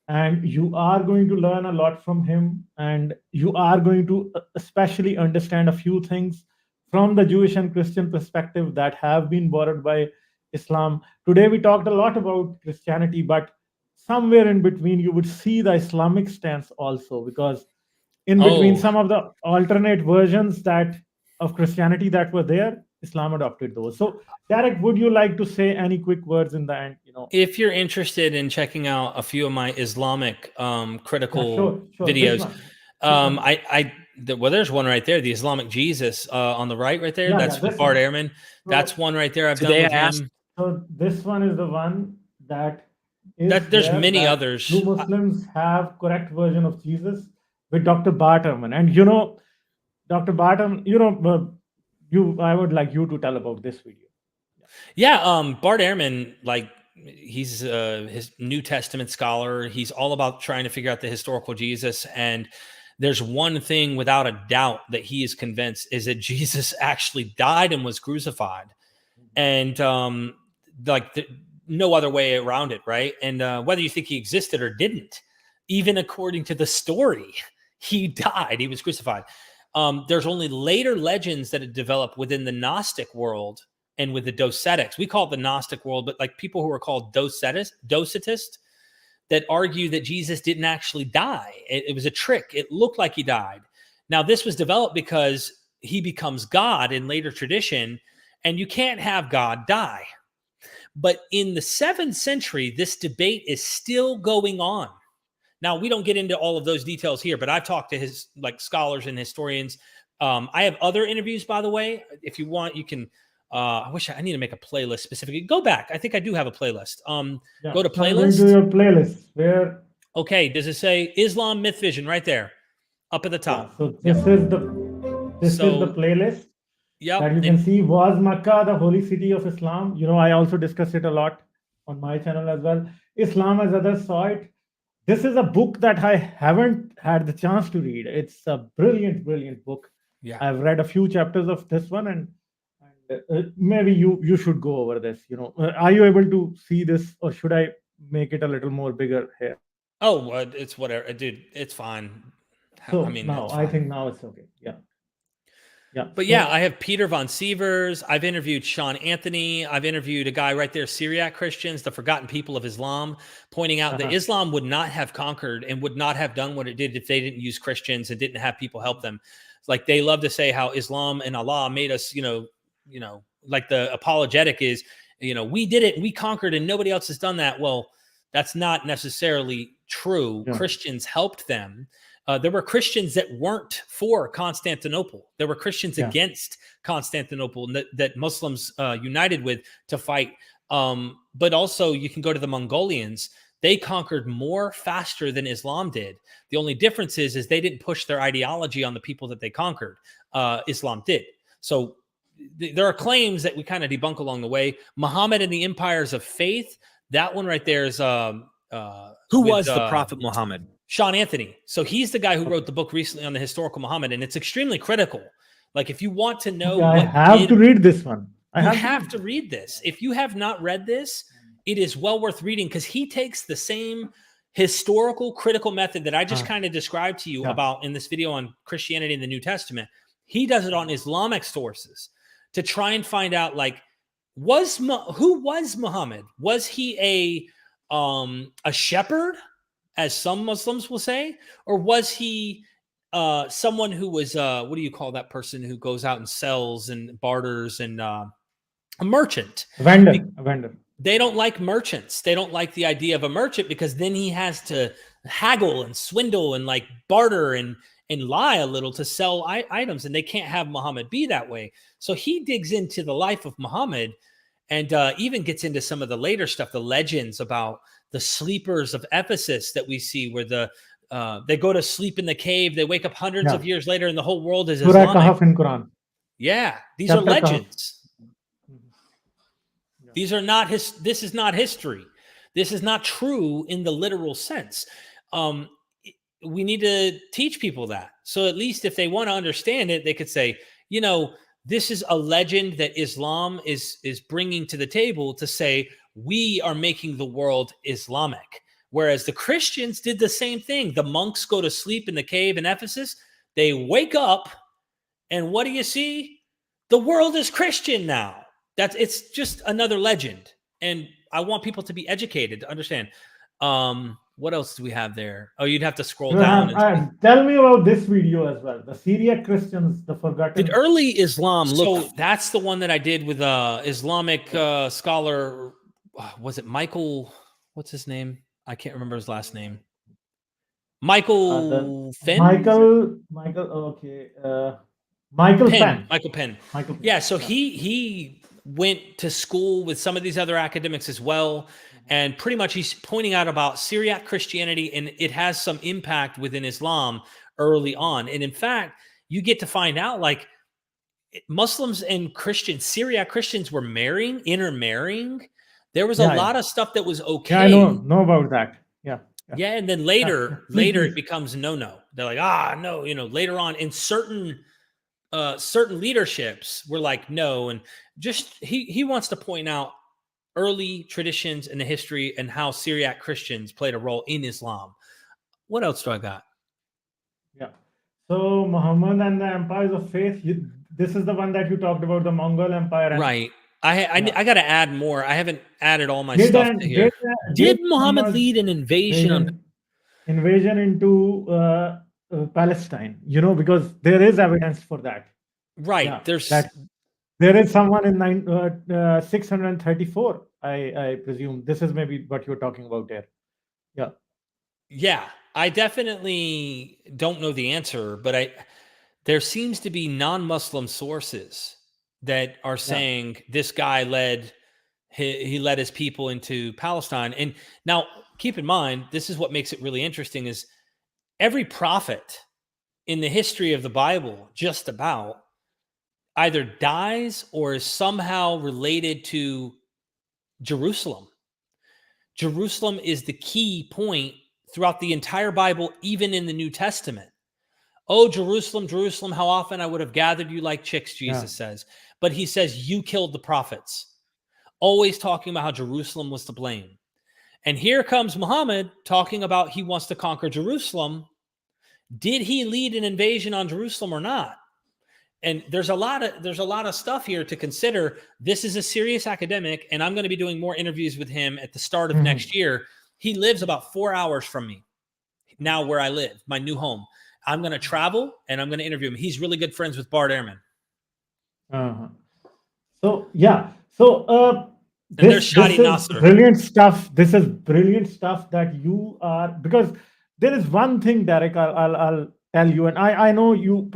and you are going to learn a lot from him, and you are going to especially understand a few things from the Jewish and Christian perspective that have been borrowed by Islam. Today we talked a lot about Christianity, but somewhere in between you would see the Islamic stance also, because in between some of the alternate versions that of Christianity that were there, Islam adopted those. So Derek, would you like to say any quick words in the end? If you're interested in checking out a few of my Islamic critical videos, well, there's one right there, the Islamic Jesus on the right there. That's with Bart Ehrman. That's one right there I've done with him. So this one is the one that is there's many others. True Muslims have correct version of Jesus with Dr. Bart Ehrman. And Dr. Bart Ehrman, I would like you to tell about this video. Bart Ehrman, he's his New Testament scholar. He's all about trying to figure out the historical Jesus. And there's one thing without a doubt that he is convinced is that Jesus actually died and was crucified. And no other way around it, right? And whether you think he existed or didn't, even according to the story, he died, he was crucified. There's only later legends that had developed within the Gnostic world and with the Docetics. We call it the Gnostic world, but like people who are called Docetists that argue that Jesus didn't actually die. It was a trick. It looked like he died. Now, this was developed because he becomes God in later tradition, and you can't have God die. But in the 7th century, this debate is still going on. Now, we don't get into all of those details here, but I've talked to scholars and historians. I have other interviews, by the way. If you want, you can. I need to make a playlist specifically. Go back. I think I do have a playlist. Go to playlist. Do your playlist. Where? Okay. Does it say Islam Mythvision right there, up at the top? Yeah, so this is the playlist. Yeah. That you can see, was Makkah the holy city of Islam? I also discuss it a lot on my channel as well. Islam as others saw it. This is a book that I haven't had the chance to read. It's a brilliant, brilliant book. Yeah. I've read a few chapters of this one, and maybe you should go over this. Are you able to see this, or should I make it a little more bigger here? Oh, it's whatever, dude. It's fine. So I think now it's okay. Yeah. Yeah. But yeah, I have Peter von Sievers. I've interviewed Sean Anthony. I've interviewed a guy right there, Syriac Christians, the forgotten people of Islam, pointing out that Islam would not have conquered and would not have done what it did if they didn't use Christians and didn't have people help them. Like, they love to say how Islam and Allah made us, like the apologetic is, we did it, we conquered, and nobody else has done that. Well, that's not necessarily true. Yeah. Christians helped them. There were Christians that weren't for Constantinople. There were Christians against Constantinople that Muslims united with to fight. But also, you can go to the Mongolians. They conquered more faster than Islam did. The only difference is they didn't push their ideology on the people that they conquered. Islam did. So there are claims that we kind of debunk along the way. Muhammad and the Empires of Faith, that one right there is... who was the Prophet Muhammad? Sean Anthony. So he's the guy who wrote the book recently on the historical Muhammad, and it's extremely critical. Like, if you want to know, I have to read this one. I have to read this. If you have not read this, it is well worth reading, because he takes the same historical critical method that I just kind of described to you about in this video on Christianity in the New Testament. He does it on Islamic sources to try and find out, like, who was Muhammad? Was he a shepherd, as some Muslims will say, or was he someone who was what do you call that person who goes out and sells and barters, and a merchant? A vendor. They don't like merchants. They don't like the idea of a merchant, because then he has to haggle and swindle and like barter, and and lie a little to sell items, and they can't have Muhammad be that way. So he digs into the life of Muhammad, and even gets into some of the later stuff, the legends about the sleepers of Ephesus that we see, where they go to sleep in the cave, they wake up hundreds of years later, and the whole world is Surah Islamic. Kahf in Quran. Yeah, these Chapter are legends. Yeah. These are not this is not history. This is not true in the literal sense. We need to teach people that. So at least if they want to understand it, they could say, you know, this is a legend that Islam is bringing to the table to say we are making the world Islamic. Whereas the Christians did the same thing. The monks go to sleep in the cave in Ephesus. They wake up, and what do you see? The world is Christian now. It's just another legend. And I want people to be educated to understand. What else do we have there? Oh, you'd have to scroll down. Tell me about this video as well. The Syriac Christians, the forgotten. Did early Islam look? So that's the one that I did with Islamic scholar. Was it Michael? What's his name? I can't remember his last name. Michael Fenn? Michael, okay. Michael Penn. Michael Penn. Yeah, so he went to school with some of these other academics as well. And pretty much he's pointing out about Syriac Christianity, and it has some impact within Islam early on. And in fact, you get to find out like Muslims and Christians, Syriac Christians were intermarrying. There was a lot of stuff that was okay. Yeah, I know about that. Yeah. Yeah, and then later it becomes no. They're like, no, later on in certain leaderships were like, no. And just he wants to point out early traditions in the history and how Syriac Christians played a role in Islam. What else do I got? Yeah. So Muhammad and the empires of faith. This is the one that you talked about, the Mongol Empire. Right. I got to add more. I haven't added all my stuff to here. Did Muhammad lead an invasion into Palestine? Because there is evidence for that. Right. Yeah, there is someone in 634. I presume this is maybe what you're talking about there. Yeah. Yeah. I definitely don't know the answer, but there seems to be non-Muslim sources that are saying this guy led his people into Palestine. And now keep in mind, this is what makes it really interesting is every prophet in the history of the Bible just about either dies or is somehow related to Jerusalem. Jerusalem is the key point throughout the entire Bible, even in the New Testament. Oh, Jerusalem, Jerusalem, how often I would have gathered you like chicks, Jesus says. But he says, you killed the prophets. Always talking about how Jerusalem was to blame. And here comes Muhammad talking about he wants to conquer Jerusalem. Did he lead an invasion on Jerusalem or not? And there's a lot of stuff here to consider. This is a serious academic, and I'm going to be doing more interviews with him at the start of next year. He lives about 4 hours from me now where I live, my new home. I'm going to travel, and I'm going to interview him. He's really good friends with Bart Ehrman. So, yeah. So, this is brilliant stuff. This is brilliant stuff that you are, because there is one thing, Derek, I'll tell you, and I know you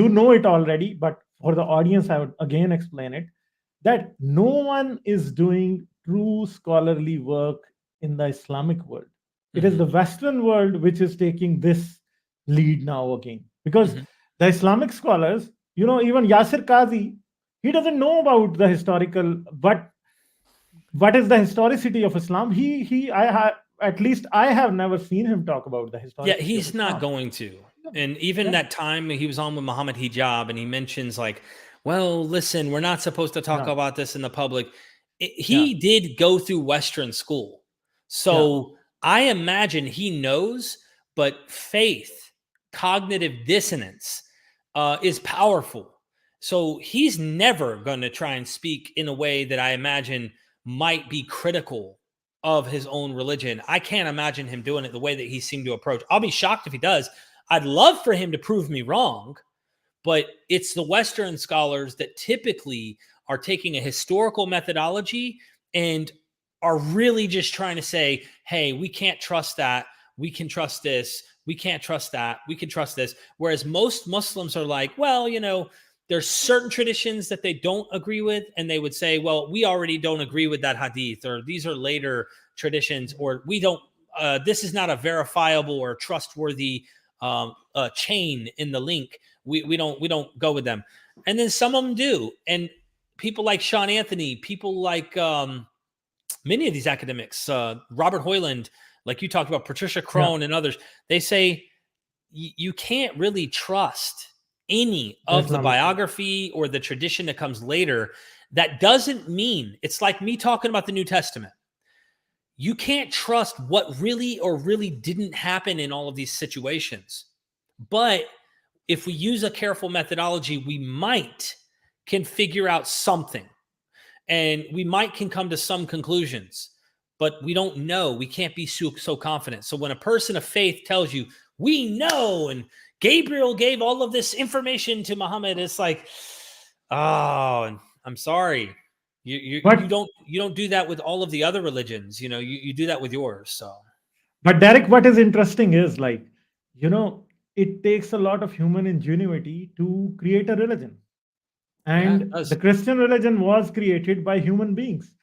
know it already, but for the audience, I would again explain it, that no one is doing true scholarly work in the Islamic world. It is the Western world which is taking this lead now again, because the Islamic scholars, even Yasir Qazi, he doesn't know about the historical, but what is the historicity of Islam? At least I have never seen him talk about the historicity. Yeah, he's not going to. And even that time he was on with Muhammad Hijab, and he mentions like, well, listen, we're not supposed to talk about this in the public. He did go through Western school. So I imagine he knows, but faith, cognitive dissonance is powerful. So he's never going to try and speak in a way that I imagine might be critical of his own religion. I can't imagine him doing it the way that he seemed to approach. I'll be shocked if he does. I'd love for him to prove me wrong, but it's the Western scholars that typically are taking a historical methodology and are really just trying to say, hey, we can't trust that. We can trust this. We can't trust that. We can trust this. Whereas most Muslims are like, well, there's certain traditions that they don't agree with, and they would say, well, we already don't agree with that hadith, or these are later traditions, or we don't, this is not a verifiable or trustworthy chain in the link. We don't go with them. And then some of them do. And people like Sean Anthony, people like many of these academics, Robert Hoyland, like you talked about, Patricia Crone and others, they say you can't really trust any of the biography or the tradition that comes later. That doesn't mean, it's like me talking about the New Testament. You can't trust what really or really didn't happen in all of these situations. But if we use a careful methodology, we can figure out something, and we can come to some conclusions, but we don't know. We can't be so confident. So when a person of faith tells you, we know, and Gabriel gave all of this information to Muhammad, it's like, oh, I'm sorry. You don't do that with all of the other religions. You do that with yours. So, but Derek, what is interesting is, like, it takes a lot of human ingenuity to create a religion, and the Christian religion was created by human beings.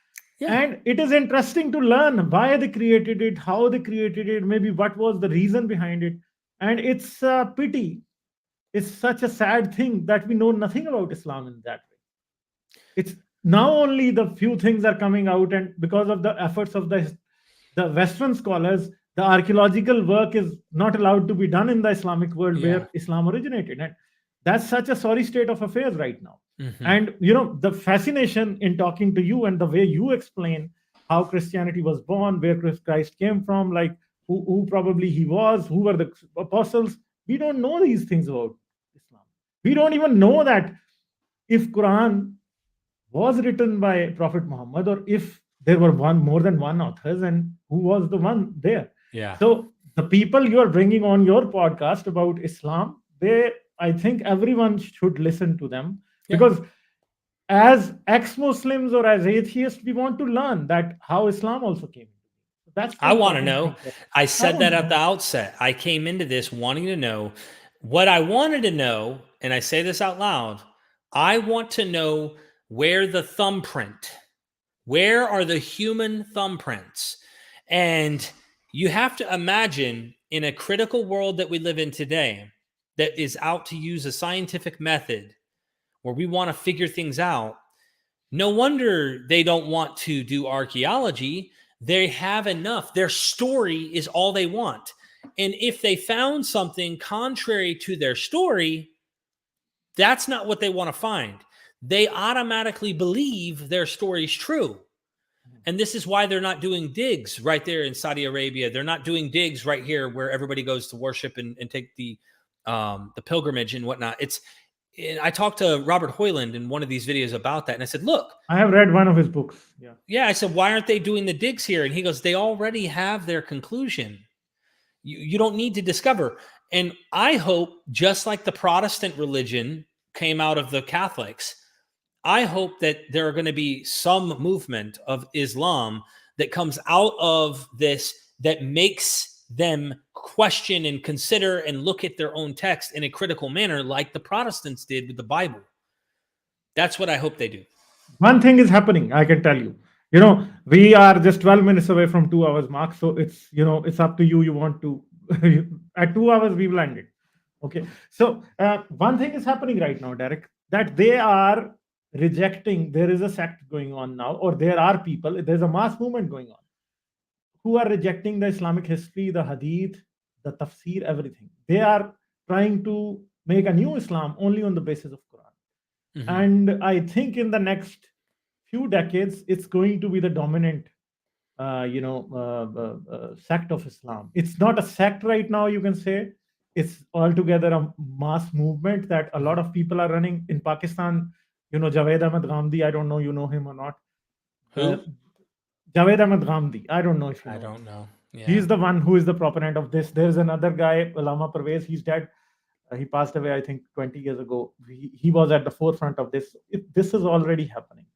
And it is interesting to learn why they created it, how they created it, maybe what was the reason behind it. And it's a pity. It's such a sad thing that we know nothing about Islam in that way. It's now only the few things are coming out, and because of the efforts of the Western scholars, the archaeological work is not allowed to be done in the Islamic world where Islam originated. And that's such a sorry state of affairs right now. Mm-hmm. And, the fascination in talking to you and the way you explain how Christianity was born, where Christ came from, like who probably he was, who were the apostles. We don't know these things about Islam. We don't even know that if Quran was written by Prophet Muhammad, or if there were more than one authors, and who was the one there. Yeah. So the people you are bringing on your podcast about Islam, I think everyone should listen to them, because as ex-Muslims or as atheists, we want to learn that how Islam also came. I want to know. I said that at the outset. I came into this wanting to know what I wanted to know, and I say this out loud. I want to know where are the human thumbprints? And you have to imagine, in a critical world that we live in today, that is out to use a scientific method where we want to figure things out. No wonder they don't want to do archaeology. They have enough. Their story is all they want. And if they found something contrary to their story, that's not what they want to find. They automatically believe their story's true. And this is why they're not doing digs right there in Saudi Arabia. They're not doing digs right here where everybody goes to worship and take the pilgrimage and whatnot. I talked to Robert Hoyland in one of these videos about that. And I said, look, I have read one of his books. Yeah. I said, why aren't they doing the digs here? And he goes, they already have their conclusion. You don't need to discover. And I hope, just like the Protestant religion came out of the Catholics, I hope that there are going to be some movement of Islam that comes out of this that makes them question and consider and look at their own text in a critical manner, like the Protestants did with the Bible. That's what I hope they do. One thing is happening, I can tell you. We are just 12 minutes away from 2 hours mark. So it's up to you. You want to, at 2 hours, we will end it. Okay. So one thing is happening right now, Derek, that they are rejecting. There is a sect going on now, or there are people, there's a mass movement going on, who are rejecting the Islamic history, the hadith, the tafsir, everything. They are trying to make a new Islam only on the basis of Quran. Mm-hmm. And I think in the next few decades, it's going to be the dominant sect of Islam. It's not a sect right now, you can say. It's altogether a mass movement that a lot of people are running. In Pakistan, Javed Ahmed Ghamdi, I don't know you know him or not. Who? Javed Ahmed Ghamdi. I don't know if you know. I don't know. Yeah. He's the one who is the proponent of this. There's another guy, Allama Pervez. He's dead. He passed away, I think, 20 years ago. He was at the forefront of this. This is already happening.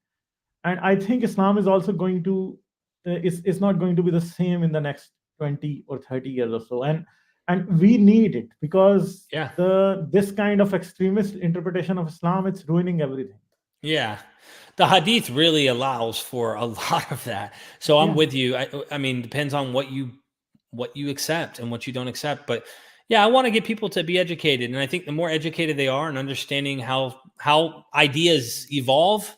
And I think Islam is also going to, it's not going to be the same in the next 20 or 30 years or so. And and we need it because Yeah. this kind of extremist interpretation of Islam, it's ruining everything. Yeah. The hadith really allows for a lot of that. So I'm Yeah. with you. I mean, depends on what you accept and what you don't accept. But yeah, I want to get people to be educated. And I think the more educated they are and understanding how ideas evolve,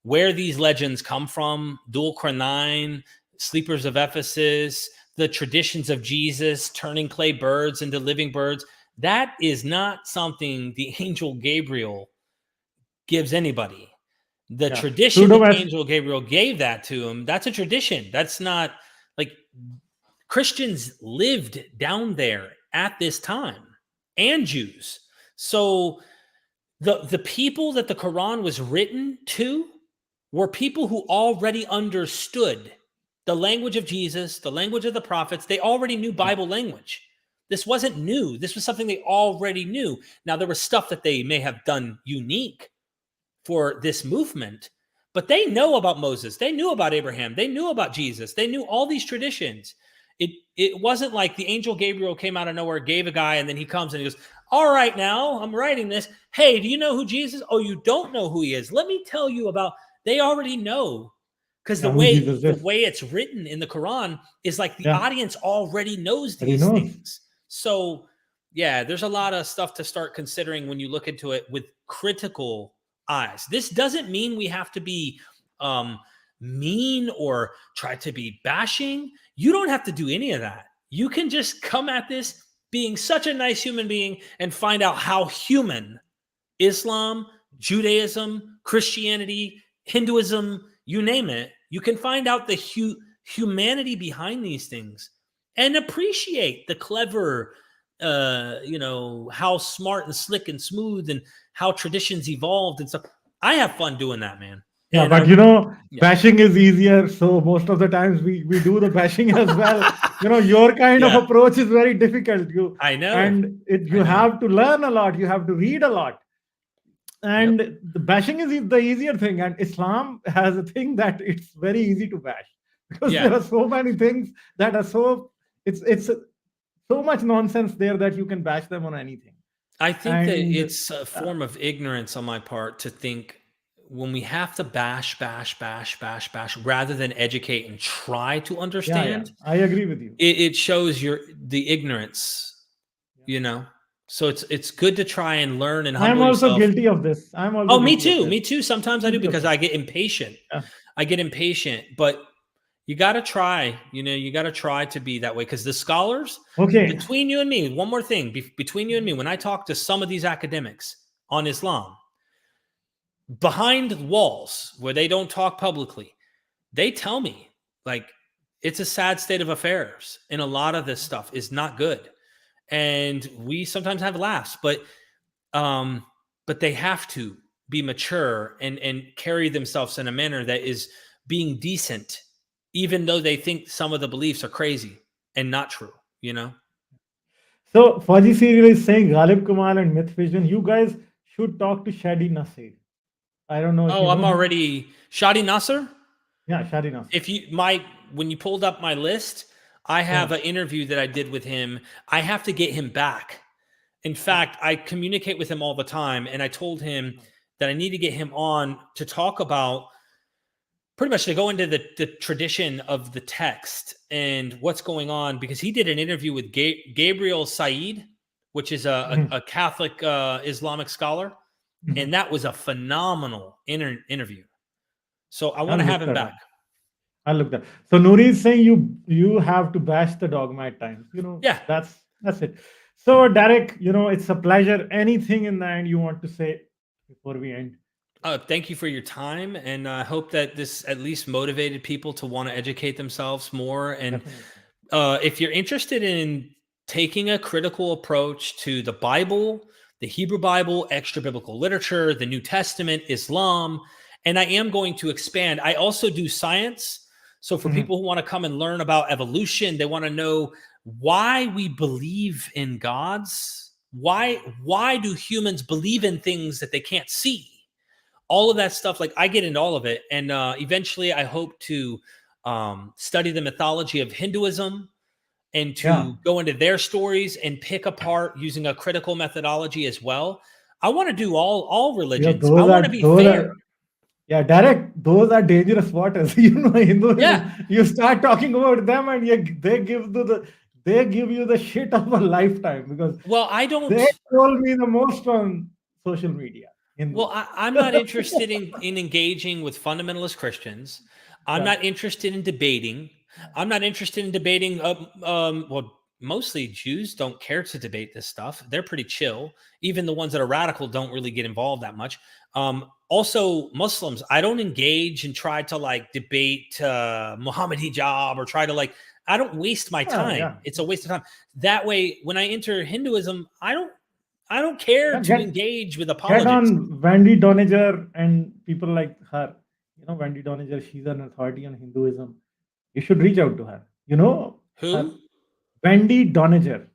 where these legends come from, Dul Qarnayn, Sleepers of Ephesus, the traditions of Jesus, turning clay birds into living birds, that is not something the angel Gabriel gives anybody. The Yeah. tradition that the Pseudo-mass- angel Gabriel gave that to him, that's a tradition. That's not like Christians lived down there at this time, and Jews. So the people that the Quran was written to were people who already understood the language of Jesus, the language of the prophets. They already knew Bible language. This wasn't new. This was something they already knew. Now, there was stuff that they may have done unique for this movement, but they know about Moses. They knew about Abraham. They knew about Jesus. They knew all these traditions. It wasn't like the angel Gabriel came out of nowhere, gave a guy, and then he comes and he goes, all right, now I'm writing this. Hey, do you know who Jesus is? Oh, you don't know who he is. Let me tell you about, they already know. Because Yeah, who Jesus is. the way it's written in the Quran is like the Yeah. audience already knows Already these knows. things. So yeah, there's a lot of stuff to start considering when you look into it with critical eyes. This doesn't mean we have to be mean or try to be bashing. You don't have to do any of that. You can just come at this being such a nice human being and find out how human Islam, Judaism, Christianity, Hinduism, you name it. You can find out the humanity behind these things and appreciate the clever, how smart and slick and smooth and how traditions evolved and stuff. I have fun doing that, man. Yeah, And but yeah. bashing is easier. So most of the times we do the bashing as well. Your kind of Yeah. approach is very difficult. I know. And you have to learn a lot. You have to read a lot. And the bashing is the easier thing. And Islam has a thing that it's very easy to bash because Yeah. there are so many things that are it's so much nonsense there that you can bash them on anything. I think that And it's a form of ignorance on my part to think when we have to bash rather than educate and try to understand. I agree with you. It shows the ignorance, So it's good to try and learn and humble I'm also yourself. guilty of this. I'm also me guilty of too. this. Me too. Sometimes I do because I get impatient. Yeah. I get impatient, but you got to try, you got to try to be that way because the scholars, between you and me, one more thing, between you and me, when I talk to some of these academics on Islam, behind walls where they don't talk publicly, they tell me like it's a sad state of affairs and a lot of this stuff is not good. And we sometimes have laughs, but they have to be mature and carry themselves in a manner that is being decent, even though they think some of the beliefs are crazy and not true, So Fuzzy Serial is saying Ghalib Kamal and Mythvision, you guys should talk to Shadi Nasir. I don't know. Oh, I'm already Shadi Nasser. Yeah, Shadi Nasir. When you pulled up my list, I have an interview that I did with him. I have to get him back. In fact, I communicate with him all the time, and I told him that I need to get him on to talk about pretty much to go into the tradition of the text and what's going on, because he did an interview with Gabriel Said, which is a Catholic Islamic scholar, and that was a phenomenal interview. So I want to have him back. I'll look that. So Nouri is saying you have to bash the dogma at times. Yeah, that's it. So Derek, it's a pleasure. Anything in the end you want to say before we end? Thank you for your time, and I hope that this at least motivated people to want to educate themselves more. And if you're interested in taking a critical approach to the Bible, the Hebrew Bible, extra biblical literature, the New Testament, Islam, and I am going to expand. I also do science. So for people who want to come and learn about evolution, they want to know why we believe in gods. Why do humans believe in things that they can't see? All of that stuff, like I get into all of it. And eventually I hope to study the mythology of Hinduism and to Yeah. go into their stories and pick apart using a critical methodology as well. I want to do all religions. I want to be fair. Yeah, Derek, those are dangerous waters. Hinduism. Yeah. You start talking about them, and they give you the shit of a lifetime, because Well, I they don't. told me the most on social media. Well, I'm not interested in engaging with fundamentalist Christians. I'm Yeah. not interested in debating. I'm not interested in debating. Well, mostly Jews don't care to debate this stuff. They're pretty chill. Even the ones that are radical don't really get involved that much. Also, Muslims, I don't engage and try to like debate Muhammad hijab or try to like. I don't waste my time. Yeah. It's a waste of time. That way, when I enter Hinduism, I don't care to engage with Get apologists. on Wendy Doniger and people like her. Wendy Doniger, she's an authority on Hinduism. You should reach out to her. Who? Her, Wendy Doniger.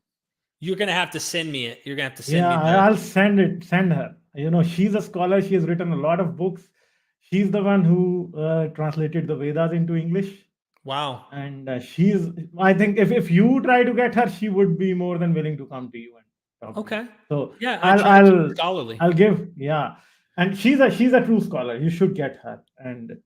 You're gonna have to send me it. You're gonna have to send Yeah, me. I'll send her. She's a scholar. She has written a lot of books. She's the one who translated the Vedas into English. Wow. And I think if you try to get her, she would be more than willing to come to you and talk. Okay. So yeah, I'll and she's a true scholar. You should get her, and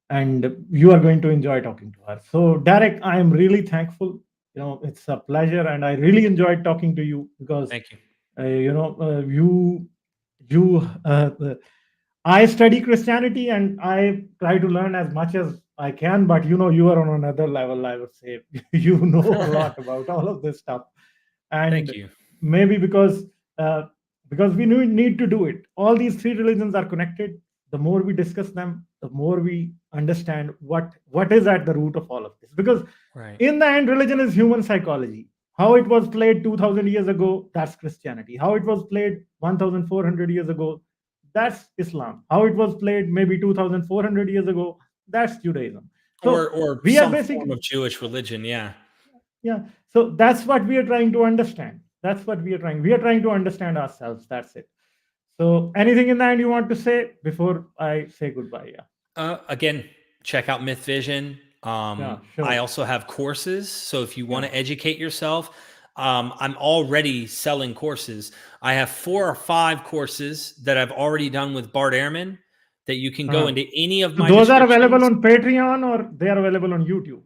and you are going to enjoy talking to her. So Derek, I am really thankful. It's a pleasure, and I really enjoyed talking to you, because thank you. I study Christianity, and I try to learn as much as I can, but you are on another level, I would say. You know a lot about all of this stuff. And Thank you. maybe because we need to do it. All these three religions are connected. The more we discuss them, the more we understand what is at the root of all of this. Because in the end, religion is human psychology. How it was played 2,000 years ago, that's Christianity. How it was played 1,400 years ago, that's Islam. How it was played maybe 2,400 years ago, that's Judaism. So or we some are basically form of Jewish religion. Yeah. Yeah. So that's what we are trying to understand. That's what we are trying. We are trying to understand ourselves. That's it. So anything in the end you want to say before I say goodbye? Yeah. Again, check out Mythvision. Sure. I also have courses. So if you want to educate yourself, I'm already selling courses. I have 4 or 5 courses that I've already done with Bart Ehrman that you can go into any of my those are available on Patreon, or they are available on YouTube?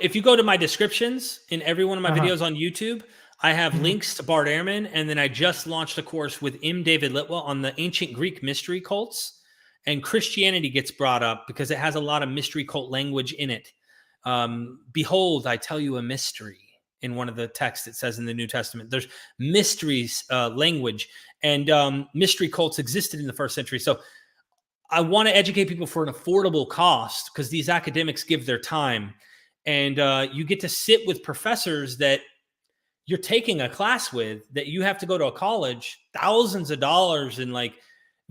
If you go to my descriptions in every one of my videos on YouTube, I have links to Bart Ehrman, and then I just launched a course with M. David Litwell on the ancient Greek mystery cults, and Christianity gets brought up because it has a lot of mystery cult language in it. Behold, I tell you a mystery. In one of the texts it says in the New Testament, there's mysteries language, and mystery cults existed in the first century. So I want to educate people for an affordable cost, because these academics give their time, and you get to sit with professors that you're taking a class with, that you have to go to a college, thousands of dollars, and like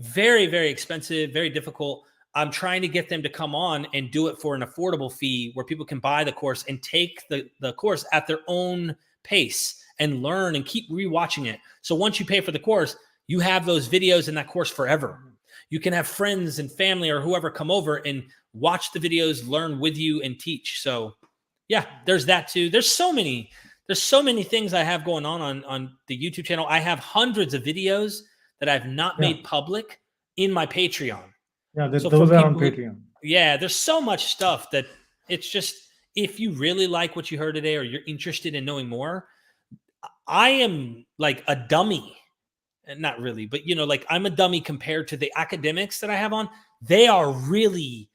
very, very expensive, very difficult. I'm trying to get them to come on and do it for an affordable fee where people can buy the course and take the course at their own pace and learn and keep rewatching it. So once you pay for the course, you have those videos in that course forever. You can have friends and family or whoever come over and watch the videos, learn with you, and teach. So yeah, there's that too. There's so many things I have going on the YouTube channel. I have hundreds of videos that I've not made public in my Patreon. Yeah, those are on Patreon. There's so much stuff that it's just, if you really like what you heard today or you're interested in knowing more, I am like a dummy. Not really, but like I'm a dummy compared to the academics that I have on. They are really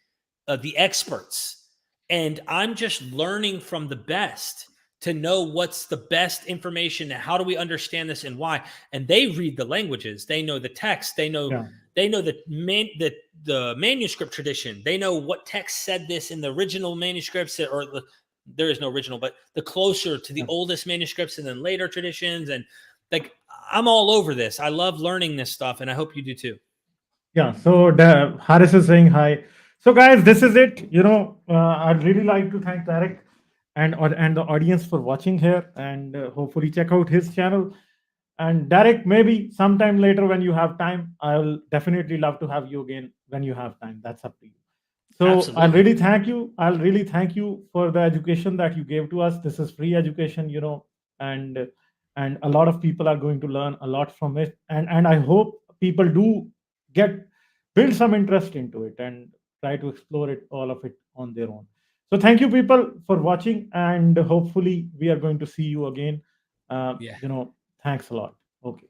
the experts, and I'm just learning from the best to know what's the best information and how do we understand this and why. And they read the languages, they know the text, they know the manuscript tradition, they know what text said this in the original manuscripts, or there is no original, but the closer to the oldest manuscripts, and then later traditions. And like, I'm all over this. I love learning this stuff, and I hope you do too. Yeah. So Haris is saying hi. So guys, this is it. I'd really like to thank Tarek and the audience for watching here, and hopefully check out his channel. And Derek, maybe sometime later when you have time, I'll definitely love to have you again when you have time. That's up to you. So I'll Absolutely. really thank you. I'll really thank you for the education that you gave to us. This is free education, and a lot of people are going to learn a lot from it. And I hope people do get build some interest into it and try to explore it, all of it on their own. So thank you, people, for watching, and hopefully we are going to see you again. Yeah. Thanks a lot. Okay.